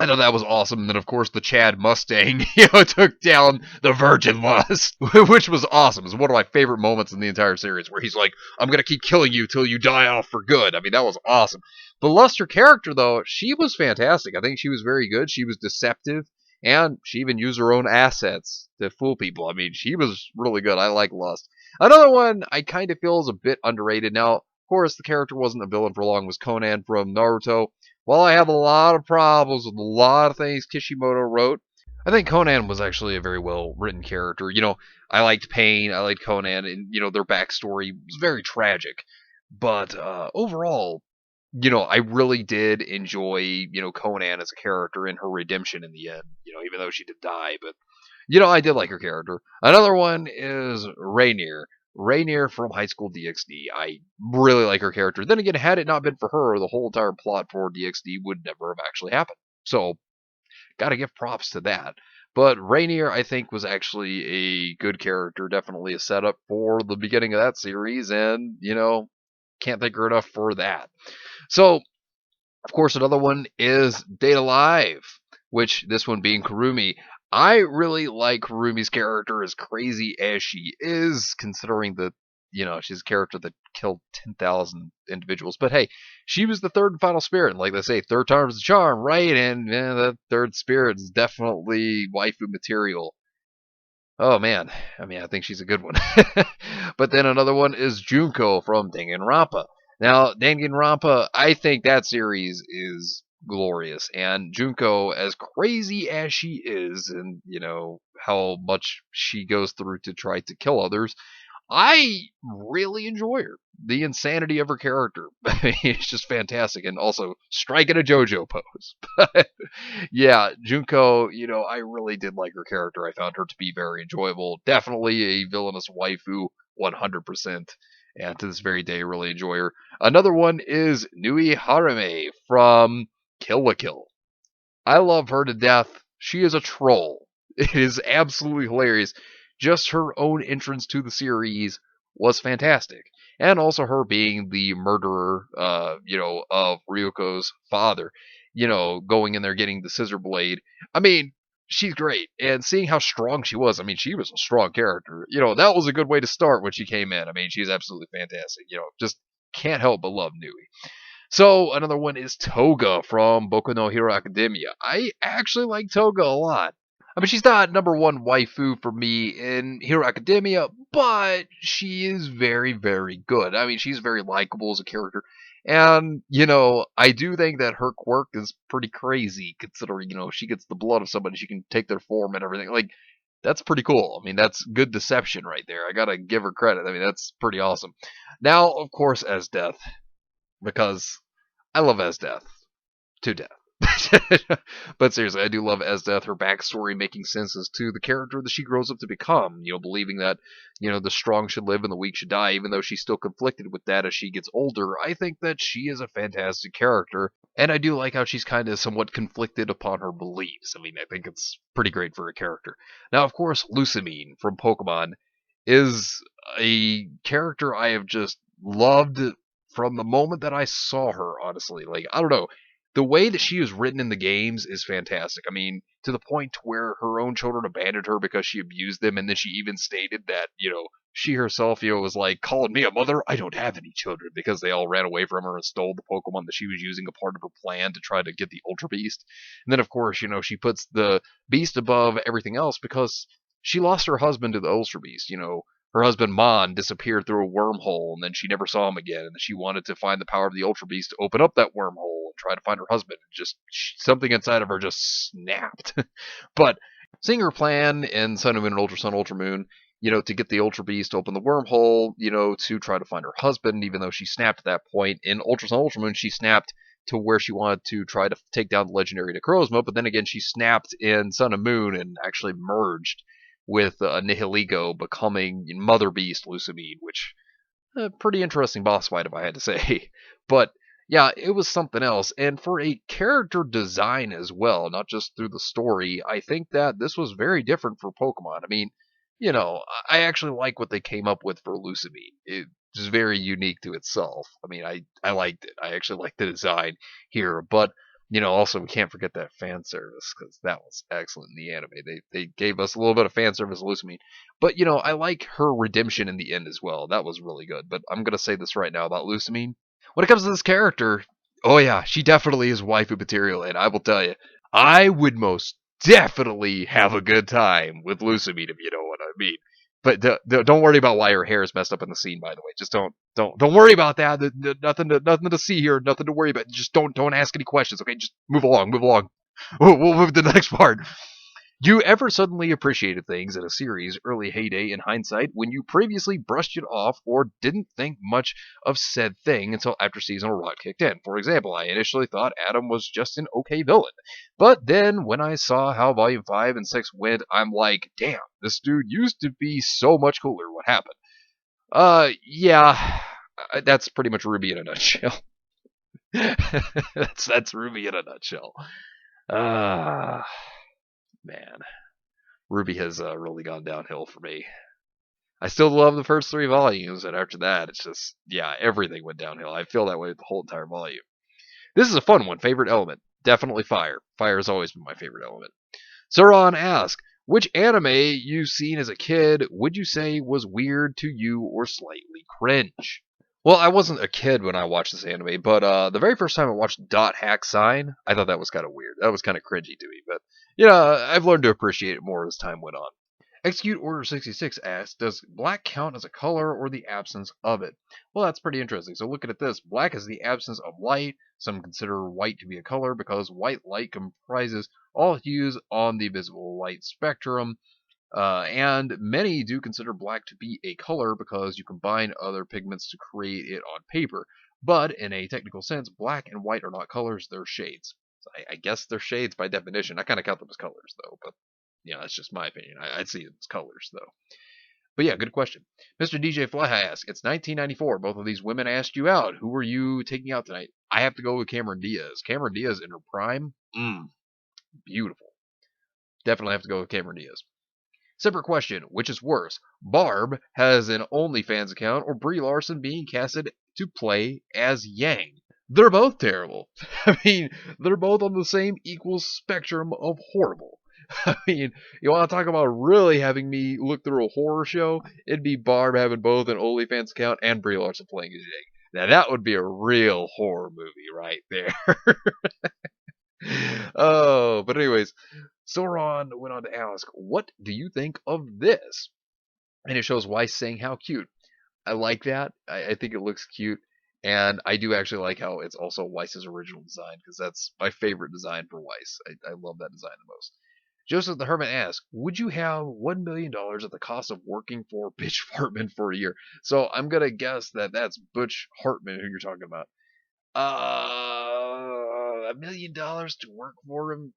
I know that was awesome. And then, of course, the Chad Mustang, took down the Virgin Lust, which was awesome. It's one of my favorite moments in the entire series, where he's like, "I'm gonna keep killing you till you die off for good." I mean, that was awesome. The Luster character, though, she was fantastic. I think she was very good. She was deceptive, and she even used her own assets to fool people. I mean, she was really good. I like Lust. Another one I kind of feel is a bit underrated. Now, of course, the character wasn't a villain for long. Was Conan from Naruto. While I have a lot of problems with a lot of things Kishimoto wrote, I think Conan was actually a very well written character. I liked Pain, I liked Conan, and their backstory was very tragic. But overall, I really did enjoy Conan as a character and her redemption in the end. Even though she did die, but I did like her character. Another one is Rainier. Rainier from High School DxD. I really like her character. Then again, had it not been for her, the whole entire plot for DxD would never have actually happened. So, gotta give props to that. But Rainier, I think, was actually a good character. Definitely a setup for the beginning of that series, and, can't thank her enough for that. So, of course, another one is Data Live, which this one being Kurumi. I really like Kurumi's character, as crazy as she is, considering that, she's a character that killed 10,000 individuals. But hey, she was the third and final spirit. And like they say, third time's the charm, right? And the third spirit is definitely waifu material. Oh man, I mean, I think she's a good one. But then another one is Junko from Danganronpa. Now, Danganronpa, I think that series is glorious. And Junko, as crazy as she is, and how much she goes through to try to kill others, I really enjoy her. The insanity of her character. I mean, it's just fantastic. And also, striking a JoJo pose. But yeah, Junko, I really did like her character. I found her to be very enjoyable. Definitely a villainous waifu, 100%. And to this very day, really enjoy her. Another one is Nui Harame from Kill la Kill. I love her to death. She is a troll. It is absolutely hilarious. Just her own entrance to the series was fantastic. And also her being the murderer, of Ryuko's father, going in there getting the scissor blade. I mean, she's great. And seeing how strong she was, I mean, she was a strong character. That was a good way to start when she came in. I mean, she's absolutely fantastic. Just can't help but love Nui. So another one is Toga from Boku no Hero Academia. I actually like Toga a lot. I mean, she's not number one waifu for me in Hero Academia, but she is very, very good. I mean, she's very likable as a character. And, I do think that her quirk is pretty crazy, considering, she gets the blood of somebody, she can take their form and everything. Like, that's pretty cool. I mean, that's good deception right there. I gotta give her credit. I mean, that's pretty awesome. Now, of course, as Death, because I love Esdeath to death. But seriously, I do love Esdeath, her backstory making sense as to the character that she grows up to become, believing that, the strong should live and the weak should die, even though she's still conflicted with that as she gets older. I think that she is a fantastic character, and I do like how she's kind of somewhat conflicted upon her beliefs. I mean, I think it's pretty great for a character. Now, of course, Lucamine from Pokemon is a character I have just loved from the moment that I saw her, honestly. Like, I don't know. The way that she is written in the games is fantastic. I mean, to the point where her own children abandoned her because she abused them, and then she even stated that, she herself, was like, calling me a mother? I don't have any children, because they all ran away from her and stole the Pokemon that she was using a part of her plan to try to get the Ultra Beast. And then, of course, she puts the Beast above everything else because she lost her husband to the Ultra Beast. Her husband Mon disappeared through a wormhole, and then she never saw him again. And she wanted to find the power of the Ultra Beast to open up that wormhole and try to find her husband. Just something inside of her just snapped. But seeing her plan in Sun and Moon and Ultra Sun, Ultra Moon, to get the Ultra Beast to open the wormhole, to try to find her husband, even though she snapped at that point. In Ultra Sun, Ultra Moon, she snapped to where she wanted to try to take down the legendary Necrozma, but then again, she snapped in Sun and Moon and actually merged with Nihiligo becoming Mother Beast Lucamine, which a pretty interesting boss fight if I had to say. But yeah, it was something else. And for a character design as well, not just through the story, I think that this was very different for Pokemon. I mean, I actually like what they came up with for Lucamine. It's very unique to itself. I mean, I liked it. I actually liked the design here, but also we can't forget that fan service because that was excellent in the anime. They gave us a little bit of fan service, Lucamine, but I like her redemption in the end as well. That was really good. But I'm gonna say this right now about Lucamine. When it comes to this character, oh yeah, she definitely is waifu material, and I will tell you, I would most definitely have a good time with Lucamine if you know what I mean. But don't worry about why her hair is messed up in the scene. By the way, just don't worry about that. Nothing to see here. Nothing to worry about. Just don't ask any questions. Okay, just move along. Move along. We'll move to the next part. You ever suddenly appreciated things in a series' early heyday in hindsight when you previously brushed it off or didn't think much of said thing until after seasonal rot kicked in? For example, I initially thought Adam was just an okay villain, but then when I saw how Volume 5 and 6 went, I'm like, damn, this dude used to be so much cooler. What happened? Yeah, that's pretty much Ruby in a nutshell. that's Ruby in a nutshell. Ah. Man, Ruby has really gone downhill for me. I still love the first 3 volumes, and after that, it's just, yeah, everything went downhill. I feel that way with the whole entire volume. This is a fun one. Favorite element? Definitely fire. Fire has always been my favorite element. Sauron asks, which anime you've seen as a kid would you say was weird to you or slightly cringe? Well, I wasn't a kid when I watched this anime, but the very first time I watched Dot Hack Sign, I thought that was kind of weird. That was kind of cringy to me, but I've learned to appreciate it more as time went on. Execute Order 66 asks, does black count as a color or the absence of it? Well, that's pretty interesting. So looking at this, black is the absence of light. Some consider white to be a color because white light comprises all hues on the visible light spectrum. And many do consider black to be a color because you combine other pigments to create it on paper. But in a technical sense, black and white are not colors, they're shades. So I guess they're shades by definition. I kind of count them as colors, though, but yeah, that's just my opinion. I'd see them as colors, though. But yeah, good question. Mr. DJ Fly High asks, it's 1994. Both of these women asked you out. Who are you taking out tonight? I have to go with Cameron Diaz. Cameron Diaz in her prime? Beautiful. Definitely have to go with Cameron Diaz. Separate question, which is worse? Barb has an OnlyFans account or Brie Larson being casted to play as Yang? They're both terrible. I mean, they're both on the same equal spectrum of horrible. I mean, you want to talk about really having me look through a horror show? It'd be Barb having both an OnlyFans account and Brie Larson playing as Yang. Now that would be a real horror movie right there. Oh, but anyways, Sauron went on to ask, what do you think of this? And it shows Weiss saying how cute. I like that. I think it looks cute. And I do actually like how it's also Weiss's original design, because that's my favorite design for Weiss. I love that design the most. Joseph the Hermit asks, would you have $1 million at the cost of working for Butch Hartman for a year? So I'm going to guess that that's Butch Hartman who you're talking about. $1 million to work for him?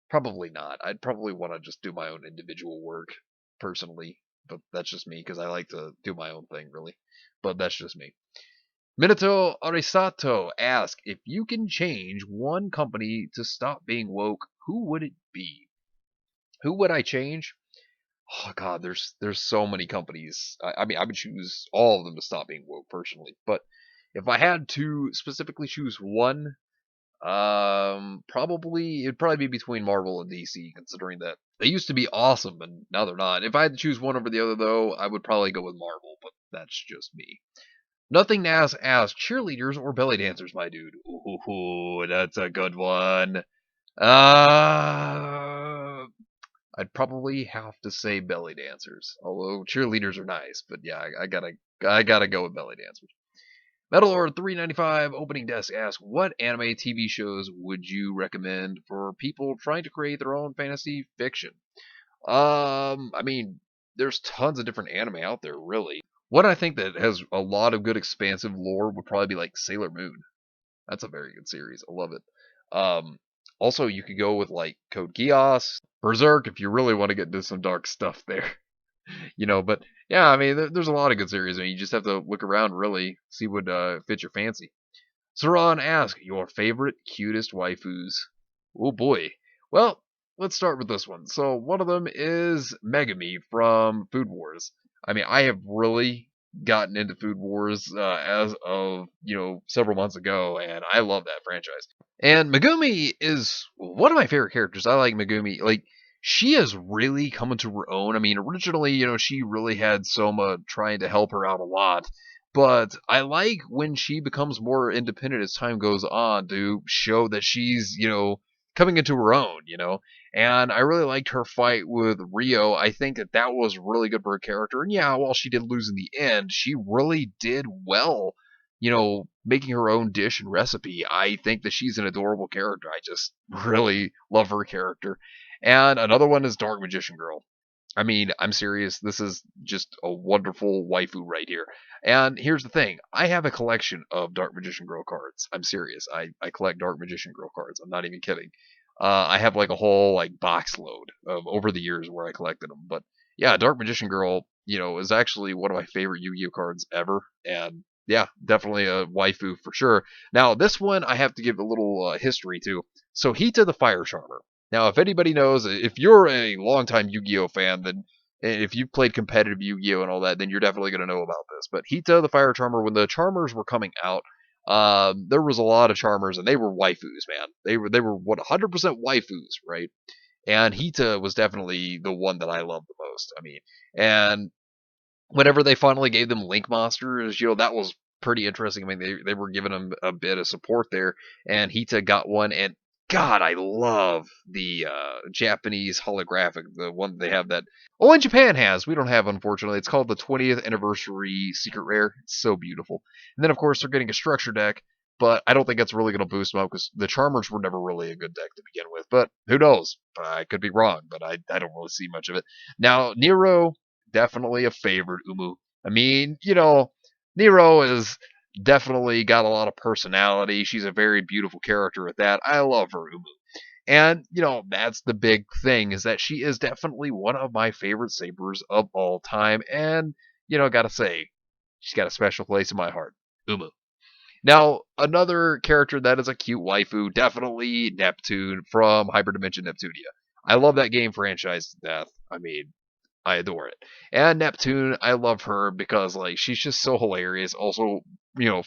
Probably not. I'd probably want to just do my own individual work personally, but that's just me because I like to do my own thing, really. But that's just me. Minato Arisato asks, if you can change one company to stop being woke, who would it be? Who would I change? Oh God, there's so many companies. I mean, I would choose all of them to stop being woke personally. But if I had to specifically choose one, it'd probably be between Marvel and DC, considering that they used to be awesome and now they're not. If I had to choose one over the other, though, I would probably go with Marvel, but that's just me. Nothing to ask cheerleaders or belly dancers, my dude. Ooh, that's a good one. I'd probably have to say belly dancers, although cheerleaders are nice. But yeah, I gotta go with belly dancers. Metalord 395 opening desk asks, what anime TV shows would you recommend for people trying to create their own fantasy fiction? I mean, there's tons of different anime out there, really. What I think that has a lot of good expansive lore would probably be like Sailor Moon. That's a very good series. I love it. Also, you could go with like Code Geass, Berserk, if you really want to get into some dark stuff there. But yeah, I mean, there's a lot of good series. I mean, you just have to look around, really, see what fits your fancy. Saran asks, your favorite, cutest waifus? Oh boy. Well, let's start with this one. So one of them is Megami from Food Wars. I mean, I have really gotten into Food Wars as of, several months ago, and I love that franchise. And Megumi is one of my favorite characters. I like Megumi. Like, she has really come into her own. I mean, originally, she really had Soma trying to help her out a lot. But I like when she becomes more independent as time goes on to show that she's, coming into her own. And I really liked her fight with Rio. I think that was really good for her character. And yeah, while she did lose in the end, she really did well, making her own dish and recipe. I think that she's an adorable character. I just really love her character. And another one is Dark Magician Girl. I mean, I'm serious. This is just a wonderful waifu right here. And here's the thing. I have a collection of Dark Magician Girl cards. I'm serious. I collect Dark Magician Girl cards. I'm not even kidding. I have like a whole like box load of over the years where I collected them. But yeah, Dark Magician Girl, is actually one of my favorite Yu-Gi-Oh cards ever. And yeah, definitely a waifu for sure. Now, this one I have to give a little history to. So Hita the Fire Charmer. Now, if anybody knows, if you're a longtime Yu-Gi-Oh fan, then if you've played competitive Yu-Gi-Oh and all that, then you're definitely going to know about this. But Hita the Fire Charmer, when the Charmers were coming out, there was a lot of Charmers, and they were waifus, man. They were what 100% waifus, right? And Hita was definitely the one that I loved the most. I mean, and whenever they finally gave them Link Monsters, that was pretty interesting. I mean, they were giving them a bit of support there, and Hita got one, and God, I love the Japanese holographic, the one they have that only Japan has. We don't have, unfortunately. It's called the 20th Anniversary Secret Rare. It's so beautiful. And then, of course, they're getting a structure deck. but I don't think that's really going to boost them up because the Charmers were never really a good deck to begin with. But who knows? I could be wrong, but I don't really see much of it. Now, Nero, definitely a favorite, Umu. I mean, Nero is definitely got a lot of personality. She's a very beautiful character at that. I love her, Umu. And, that's the big thing, is that she is definitely one of my favorite sabers of all time. And, gotta say, she's got a special place in my heart. Umu. Now, another character that is a cute waifu, definitely Neptune from Hyperdimension Neptunia. I love that game franchise to death. I mean, I adore it. And Neptune, I love her because she's just so hilarious. Also,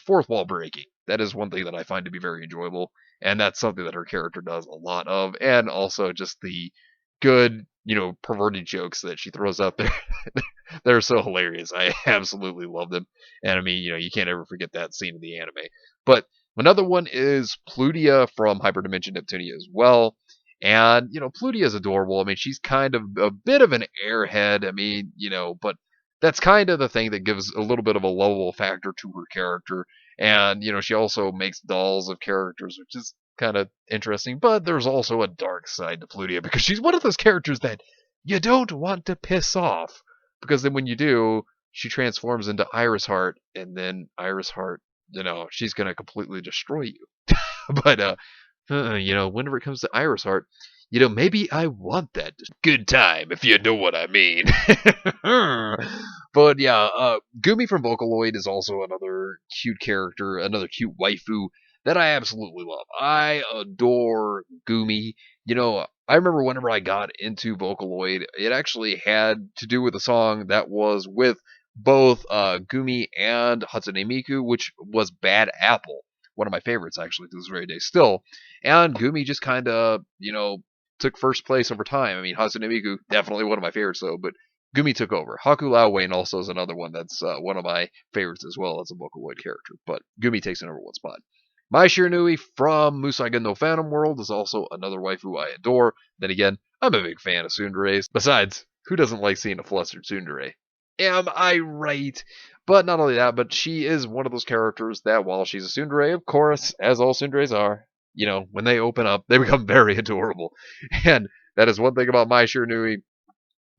fourth wall breaking. That is one thing that I find to be very enjoyable, and that's something that her character does a lot of. And also just the good, perverted jokes that she throws out there. They're so hilarious. I absolutely love them. And I mean, you can't ever forget that scene in the anime. But another one is Plutia from Hyperdimension Neptunia as well. And, Plutia is adorable. I mean, she's kind of a bit of an airhead. I mean, but that's kind of the thing that gives a little bit of a lovable factor to her character. And, she also makes dolls of characters, which is kind of interesting. But there's also a dark side to Plutia because she's one of those characters that you don't want to piss off. Because then when you do, she transforms into Iris Heart, and then Iris Heart, she's going to completely destroy you. But, whenever it comes to Iris Heart, maybe I want that good time, if you know what I mean. But yeah, Gumi from Vocaloid is also another cute character, another cute waifu that I absolutely love. I adore Gumi. I remember whenever I got into Vocaloid, it actually had to do with a song that was with both Gumi and Hatsune Miku, which was Bad Apple. One of my favorites, actually, to this very day still. And Gumi just kind of, took first place over time. I mean, Hatsune Miku, definitely one of my favorites, though, but Gumi took over. Haku Lao Wayne also is another one that's one of my favorites as well as a Vocaloid character, but Gumi takes the number one spot. Mai Shiranui from Musaga no Phantom World is also another waifu I adore. Then again, I'm a big fan of tsunderes. Besides, who doesn't like seeing a flustered tsundere? Am I right? But not only that, but she is one of those characters that while she's a tsundere, of course, as all tsunderes are, when they open up, they become very adorable. And that is one thing about Mai Shiranui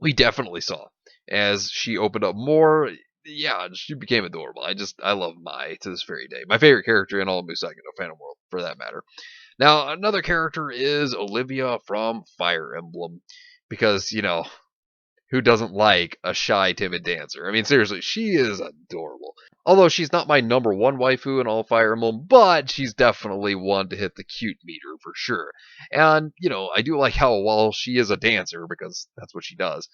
we definitely saw. As she opened up more, yeah, she became adorable. I love Mai to this very day. My favorite character in all of Musaga no Phantom World, for that matter. Now, another character is Olivia from Fire Emblem. Because, who doesn't like a shy, timid dancer? I mean, seriously, she is adorable. Although she's not my number one waifu in all Fire Emblem, but she's definitely one to hit the cute meter for sure. And, I do like how while she is a dancer, because that's what she does,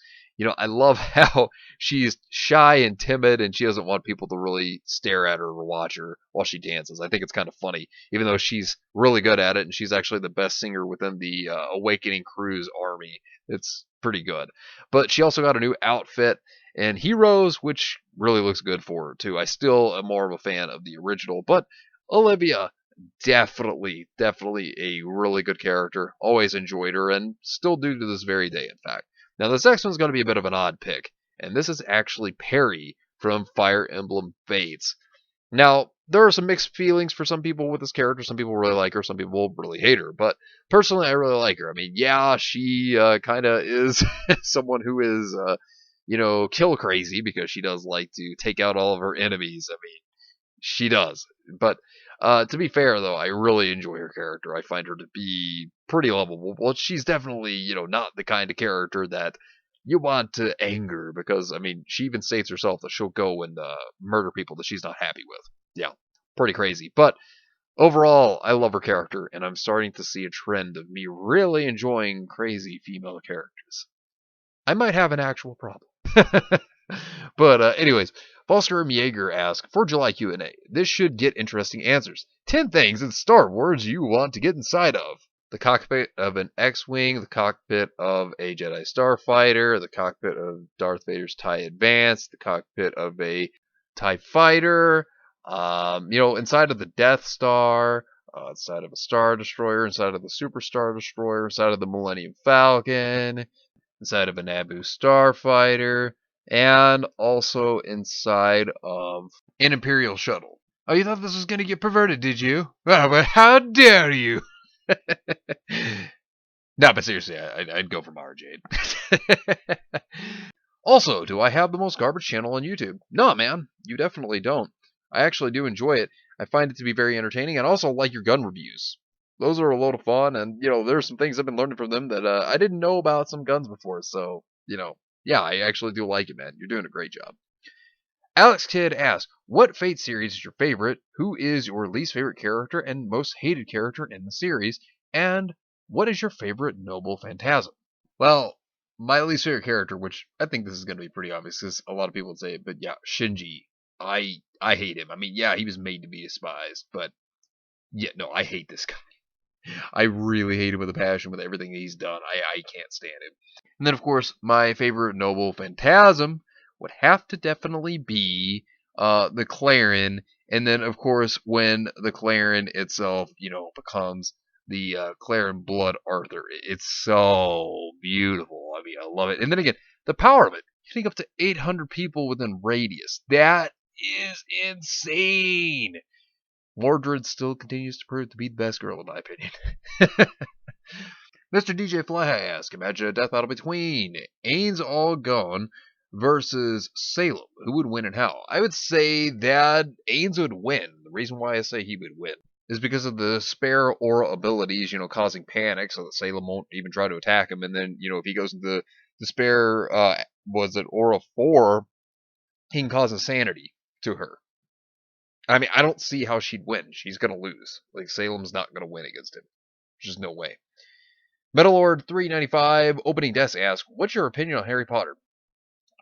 I love how she's shy and timid and she doesn't want people to really stare at her or watch her while she dances. I think it's kind of funny, even though she's really good at it and she's actually the best singer within the Awakening Crew's army. It's pretty good. But she also got a new outfit and Heroes, which really looks good for her too. I still am more of a fan of the original, but Olivia, definitely a really good character. Always enjoyed her and still do to this very day, in fact. Now this next one's going to be a bit of an odd pick, and this is actually Perry from Fire Emblem Fates. Now, there are some mixed feelings for some people with this character. Some people really like her, some people really hate her. But personally, I really like her. I mean, yeah, she kind of is someone who is, kill crazy because she does like to take out all of her enemies. I mean, she does. But to be fair, though, I really enjoy her character. I find her to be pretty lovable. Well, she's definitely, not the kind of character that you want to anger because, I mean, she even states herself that she'll go and murder people that she's not happy with. Yeah, pretty crazy. But overall, I love her character, and I'm starting to see a trend of me really enjoying crazy female characters. I might have an actual problem. But anyways, Foster M. Yeager asks, for July Q&A, this should get interesting answers. 10 things in Star Wars you want to get inside of. The cockpit of an X-Wing, the cockpit of a Jedi Starfighter, the cockpit of Darth Vader's TIE Advance, the cockpit of a TIE Fighter, inside of the Death Star, inside of a Star Destroyer, inside of the Super Star Destroyer, inside of the Millennium Falcon, inside of a Naboo Starfighter, and also inside of an Imperial shuttle. Oh, you thought this was gonna get perverted, did you? Oh, but how dare you? No, but seriously, I'd go for Mara Jade. Also, do I have the most garbage channel on YouTube? No, man, you definitely don't. I actually do enjoy it. I find it to be very entertaining, and also like your gun reviews. Those are a load of fun, and there's some things I've been learning from them that I didn't know about some guns before. So, yeah, I actually do like it, man. You're doing a great job. Alex Kidd asks, what Fate series is your favorite? Who is your least favorite character and most hated character in the series? And what is your favorite noble phantasm? Well, my least favorite character, which I think this is going to be pretty obvious because a lot of people would say it, but yeah, Shinji. I hate him. I mean, yeah, he was made to be despised, but yeah, no, I hate this guy. I really hate him with a passion with everything he's done. I can't stand him. And then, of course, my favorite noble phantasm would have to definitely be the Clarin. And then, of course, when the Clarin itself, becomes the Clarin Blood Arthur. It's so beautiful. I mean, I love it. And then again, the power of it. Hitting up to 800 people within radius. That is insane. Mordred still continues to prove to be the best girl, in my opinion. Mr. DJ Fly asks, imagine a death battle between Ain's All Gone versus Salem. Who would win and how? I would say that Ain's would win. The reason why I say he would win is because of the spare aura abilities, causing panic so that Salem won't even try to attack him. And then, if he goes into the spare, Aura 4, he can cause insanity to her. I mean, I don't see how she'd win. She's going to lose. Like, Salem's not going to win against him. There's just no way. Metalord 395 Opening Desk asks, what's your opinion on Harry Potter?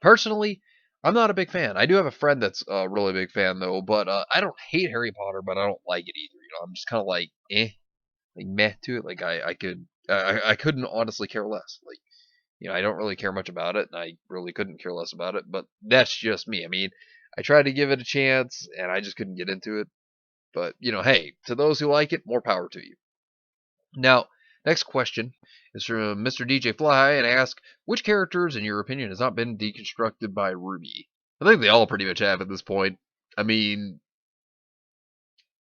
Personally, I'm not a big fan. I do have a friend that's a really big fan, though, but I don't hate Harry Potter, but I don't like it either. I'm just kind of like, meh to it. Like, I couldn't honestly care less. Like, I don't really care much about it, and I really couldn't care less about it, but that's just me. I mean, I tried to give it a chance, and I just couldn't get into it. But, hey, to those who like it, more power to you. Now, next question is from Mr. DJ Fly, and asks, which characters, in your opinion, has not been deconstructed by Ruby? I think they all pretty much have at this point. I mean,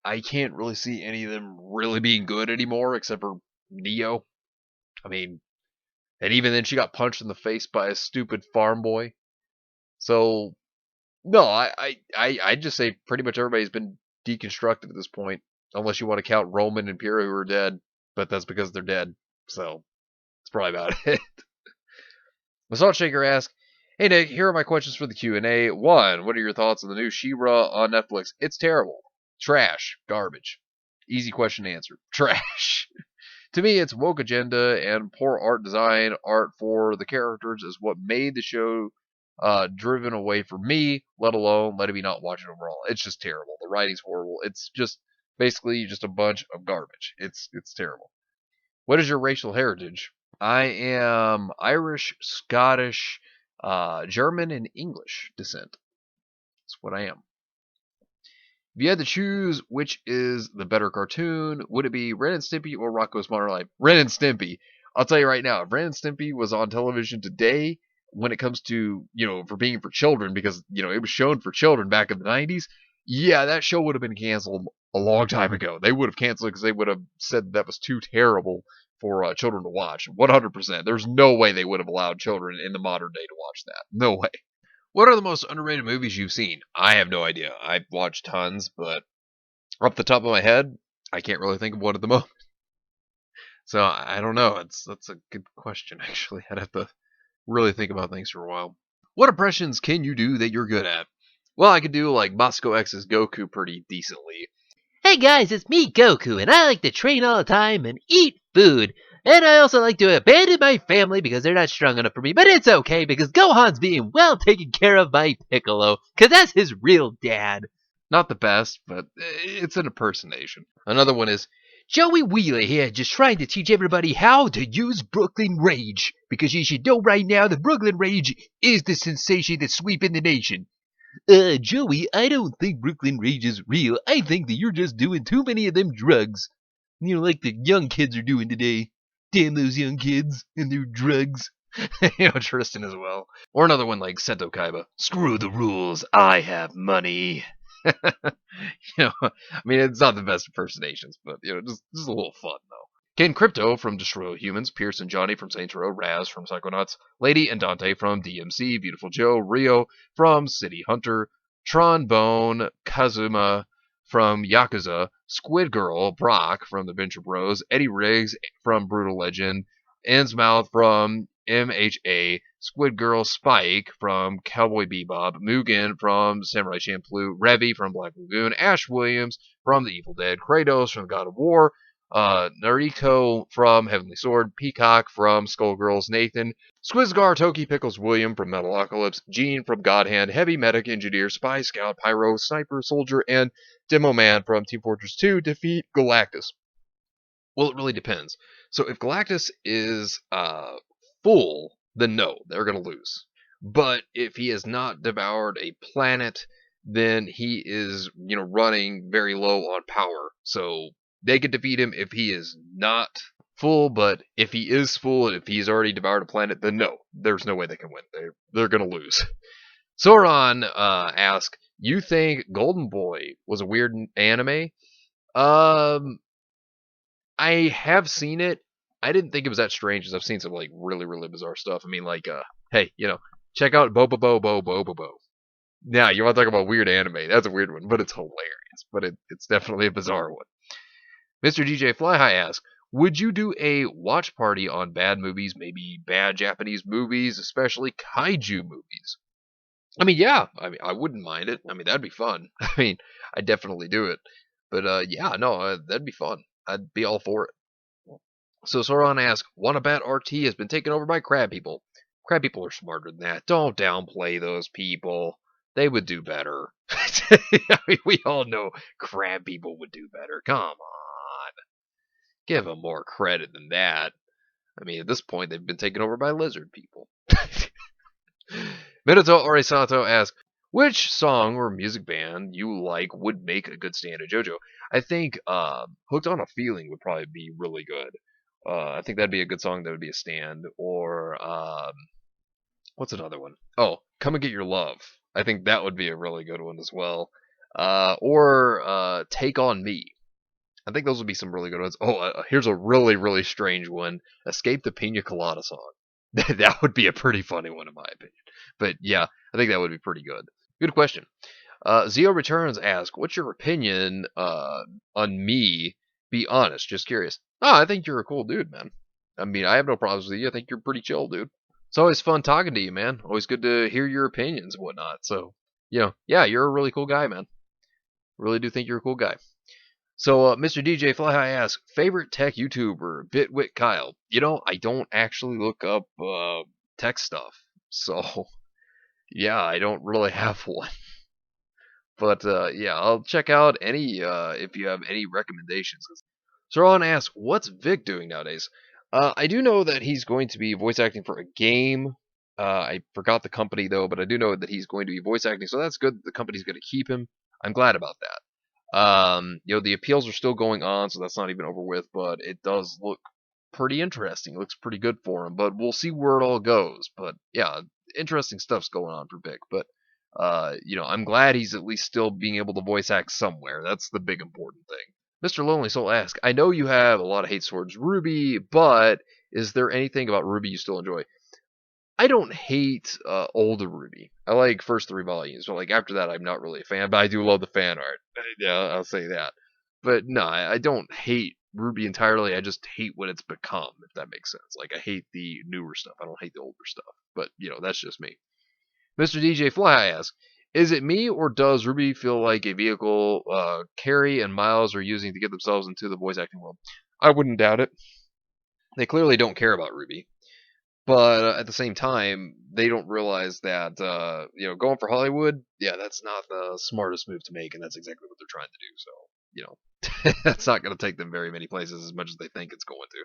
I can't really see any of them really being good anymore, except for Neo. I mean, and even then she got punched in the face by a stupid farm boy. So, no, I just say pretty much everybody's been deconstructed at this point, unless you want to count Roman and Pyrrha who are dead, but that's because they're dead. So, that's probably about it. Massage Shaker asks, hey Nick, here are my questions for the Q&A. 1. What are your thoughts on the new She-Ra on Netflix? It's terrible. Trash. Garbage. Easy question to answer. Trash. To me, it's woke agenda and poor art design. Art for the characters is what made the show driven away from me, let alone letting me not watch it overall. It's just terrible. The writing's horrible. It's just basically just a bunch of garbage. It's terrible. What is your racial heritage? I am Irish, Scottish, German, and English descent. That's what I am. If you had to choose which is the better cartoon, would it be Ren and Stimpy or Rocko's Modern Life? Ren and Stimpy. I'll tell you right now, if Ren and Stimpy was on television today, when it comes to, for being for children, because, it was shown for children back in the 90s, yeah, that show would have been canceled a long time ago. They would have canceled it because they would have said that was too terrible for children to watch. 100%. There's no way they would have allowed children in the modern day to watch that. No way. What are the most underrated movies you've seen? I have no idea. I've watched tons, but off the top of my head, I can't really think of one at the moment. So I don't know. That's a good question, actually. I'd have to really think about things for a while. What impressions can you do that you're good at? Well, I could do like Moscow X's Goku pretty decently. Hey guys, it's me, Goku, and I like to train all the time and eat food. And I also like to abandon my family because they're not strong enough for me. But it's okay because Gohan's being well taken care of by Piccolo, because that's his real dad. Not the best, but it's an impersonation. Another one is, Joey Wheeler here, just trying to teach everybody how to use Brooklyn Rage. Because you should know right now that Brooklyn Rage is the sensation that's sweeping the nation. Joey, I don't think Brooklyn Rage is real. I think that you're just doing too many of them drugs. Like the young kids are doing today. Damn those young kids and their drugs. Tristan as well. Or another one like Sento Kaiba. Screw the rules, I have money. I mean, it's not the best impersonations, but just a little fun though. Ken Crypto from Destroy All Humans, Pierce and Johnny from Saints Row, Raz from Psychonauts, Lady and Dante from DMC, Beautiful Joe, Rio from City Hunter, Trombone Kazuma from Yakuza, Squid Girl Brock from the Venture Bros, Eddie Riggs from Brutal Legend, Innsmouth from MHA, Squid Girl Spike from Cowboy Bebop, Mugen from Samurai Champloo, Revy from Black Lagoon, Ash Williams from The Evil Dead, Kratos from God of War, Nariko from Heavenly Sword, Peacock from Skullgirls, Nathan, Squizgar, Toki Pickles, William from Metalocalypse, Jeanne from Godhand, Heavy Medic, Engineer, Spy, Scout, Pyro, Sniper, Soldier, and Demo Man from Team Fortress 2 defeat Galactus. Well, it really depends. So if Galactus is full, then no, they're going to lose. But if he has not devoured a planet, then he is, running very low on power. So they could defeat him if he is not full, but if he is full and if he's already devoured a planet, then no, there's no way they can win. They're going to lose. Sauron asks, you think Golden Boy was a weird anime? I have seen it. I didn't think it was that strange, as I've seen some like really, really bizarre stuff. I mean, like, hey, check out Bo. Now, you want to talk about weird anime? That's a weird one, but it's hilarious. But it's definitely a bizarre one. Mr. DJ Flyhigh asks, would you do a watch party on bad movies, maybe bad Japanese movies, especially kaiju movies? I mean, yeah. I mean, I wouldn't mind it. I mean, that'd be fun. I mean, I'd definitely do it. But yeah, no, that'd be fun. I'd be all for it. So Sauron asks, Wanabat RT has been taken over by crab people. Crab people are smarter than that. Don't downplay those people. They would do better. I mean, we all know crab people would do better. Come on. Give them more credit than that. I mean, at this point, they've been taken over by lizard people. Minato Orisato asks, which song or music band you like would make a good stand of JoJo? I think Hooked on a Feeling would probably be really good. I think that'd be a good song that would be a stand. Or, what's another one? Oh, Come and Get Your Love. I think that would be a really good one as well. Or Take on Me. I think those would be some really good ones. Oh, here's a really, really strange one. Escape the Pina Colada song. That would be a pretty funny one in my opinion. But yeah, I think that would be pretty good. Good question. Zio Returns asks, what's your opinion on me? Be honest, just curious. Oh, I think you're a cool dude, man. I mean, I have no problems with you. I think you're pretty chill, dude. It's always fun talking to you, man. Always good to hear your opinions and whatnot. So, yeah, you're a really cool guy, man. Really do think you're a cool guy. So, Mr. DJ Flyhigh asks, favorite tech YouTuber, Bitwit Kyle. I don't actually look up tech stuff. So, yeah, I don't really have one. But, yeah, I'll check out any, if you have any recommendations. Saron asks, what's Vic doing nowadays? I do know that he's going to be voice acting for a game. I forgot the company, though, but I do know that he's going to be voice acting, so that's good. The company's going to keep him. I'm glad about that. The appeals are still going on, so that's not even over with, but it does look pretty interesting. It looks pretty good for him, but we'll see where it all goes. But yeah, interesting stuff's going on for Vic. But I'm glad he's at least still being able to voice act somewhere. That's the big important thing. Mr. Lonely Soul asks, I know you have a lot of hate towards Ruby, but is there anything about Ruby you still enjoy? I don't hate older Ruby. I like first 3 volumes, but like after that, I'm not really a fan. But I do love the fan art. Yeah, I'll say that. But no, I don't hate Ruby entirely. I just hate what it's become, if that makes sense. Like I hate the newer stuff. I don't hate the older stuff. But that's just me. Mr. DJ Fly asks, is it me or does Ruby feel like a vehicle Carrie and Miles are using to get themselves into the voice acting world? I wouldn't doubt it. They clearly don't care about Ruby. But at the same time, they don't realize that, going for Hollywood, yeah, that's not the smartest move to make, and that's exactly what they're trying to do. So, that's not going to take them very many places as much as they think it's going to.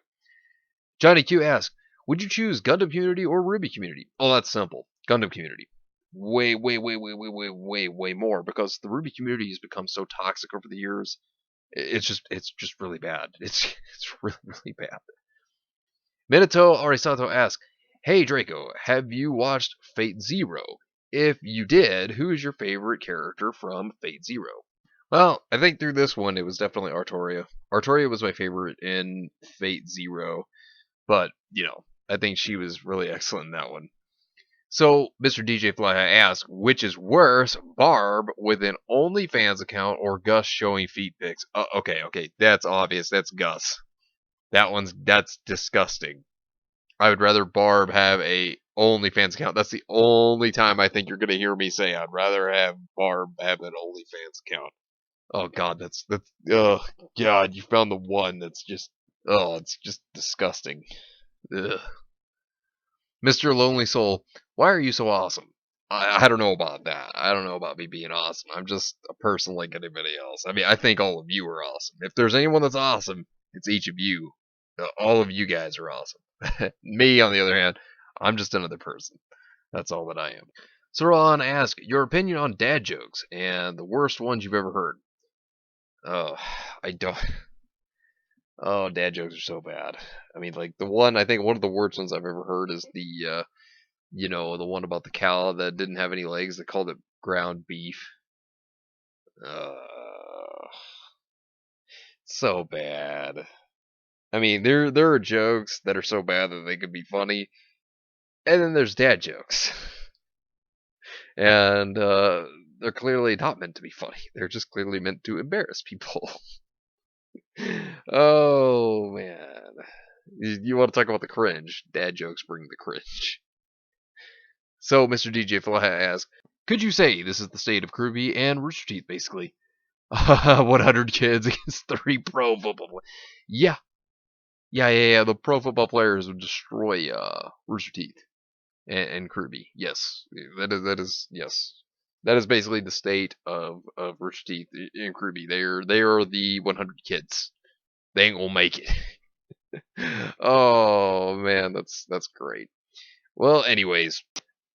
Johnny Q asks, would you choose Gundam Community or Ruby Community? Oh, that's simple. Gundam Community. Way, way, way, way, way, way, way, way more, because the Ruby community has become so toxic over the years. It's just really bad. It's really, really bad. Minato Arisato asks, hey Draco, have you watched Fate Zero? if you did, who is your favorite character from Fate Zero? Well, I think through this one, it was definitely Artoria. Artoria was my favorite in Fate Zero, but, I think she was really excellent in that one. So, Mr. DJ Fly asks, which is worse, Barb with an OnlyFans account or Gus showing feet pics? Okay, that's obvious. That's Gus. That's disgusting. I would rather Barb have a OnlyFans account. That's the only time I think you're gonna hear me say I'd rather have Barb have an OnlyFans account. Oh God, oh God, you found the one that's just it's just disgusting. Ugh. Mr. Lonely Soul, why are you so awesome? I don't know about that. I don't know about me being awesome. I'm just a person like anybody else. I mean, I think all of you are awesome. If there's anyone that's awesome, it's each of you. All of you guys are awesome. Me, on the other hand, I'm just another person. That's all that I am. So Ron asks your opinion on dad jokes and the worst ones you've ever heard. Oh, I don't. Oh, dad jokes are so bad. I mean, like I think one of the worst ones I've ever heard is the one about the cow that didn't have any legs. They called it ground beef. So bad. I mean, there are jokes that are so bad that they could be funny, and then there's dad jokes, and they're clearly not meant to be funny. They're just clearly meant to embarrass people. Oh man, you want to talk about the cringe? Dad jokes bring the cringe. So, Mr. DJ Fly asks, could you say this is the state of Kurumi and Rooster Teeth, basically? 100 kids against 3 pro football players. Yeah. The pro football players would destroy Rooster Teeth and Kurumi. Yes, yes. That is basically the state of Rooster Teeth and Kurumi. They are the 100 kids. They ain't gonna make it. Oh man, that's great. Well, anyways,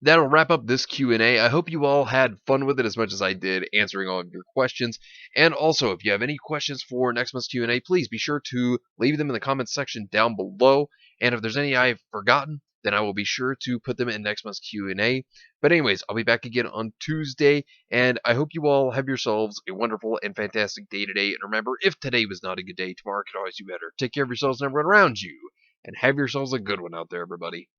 that'll wrap up this Q&A. I hope you all had fun with it as much as I did answering all of your questions. And also, if you have any questions for next month's Q&A, please be sure to leave them in the comments section down below. And if there's any I've forgotten, then I will be sure to put them in next month's Q&A. But anyways, I'll be back again on Tuesday, and I hope you all have yourselves a wonderful and fantastic day today. And remember, if today was not a good day, tomorrow can always be better. Take care of yourselves and everyone around you, and have yourselves a good one out there, everybody.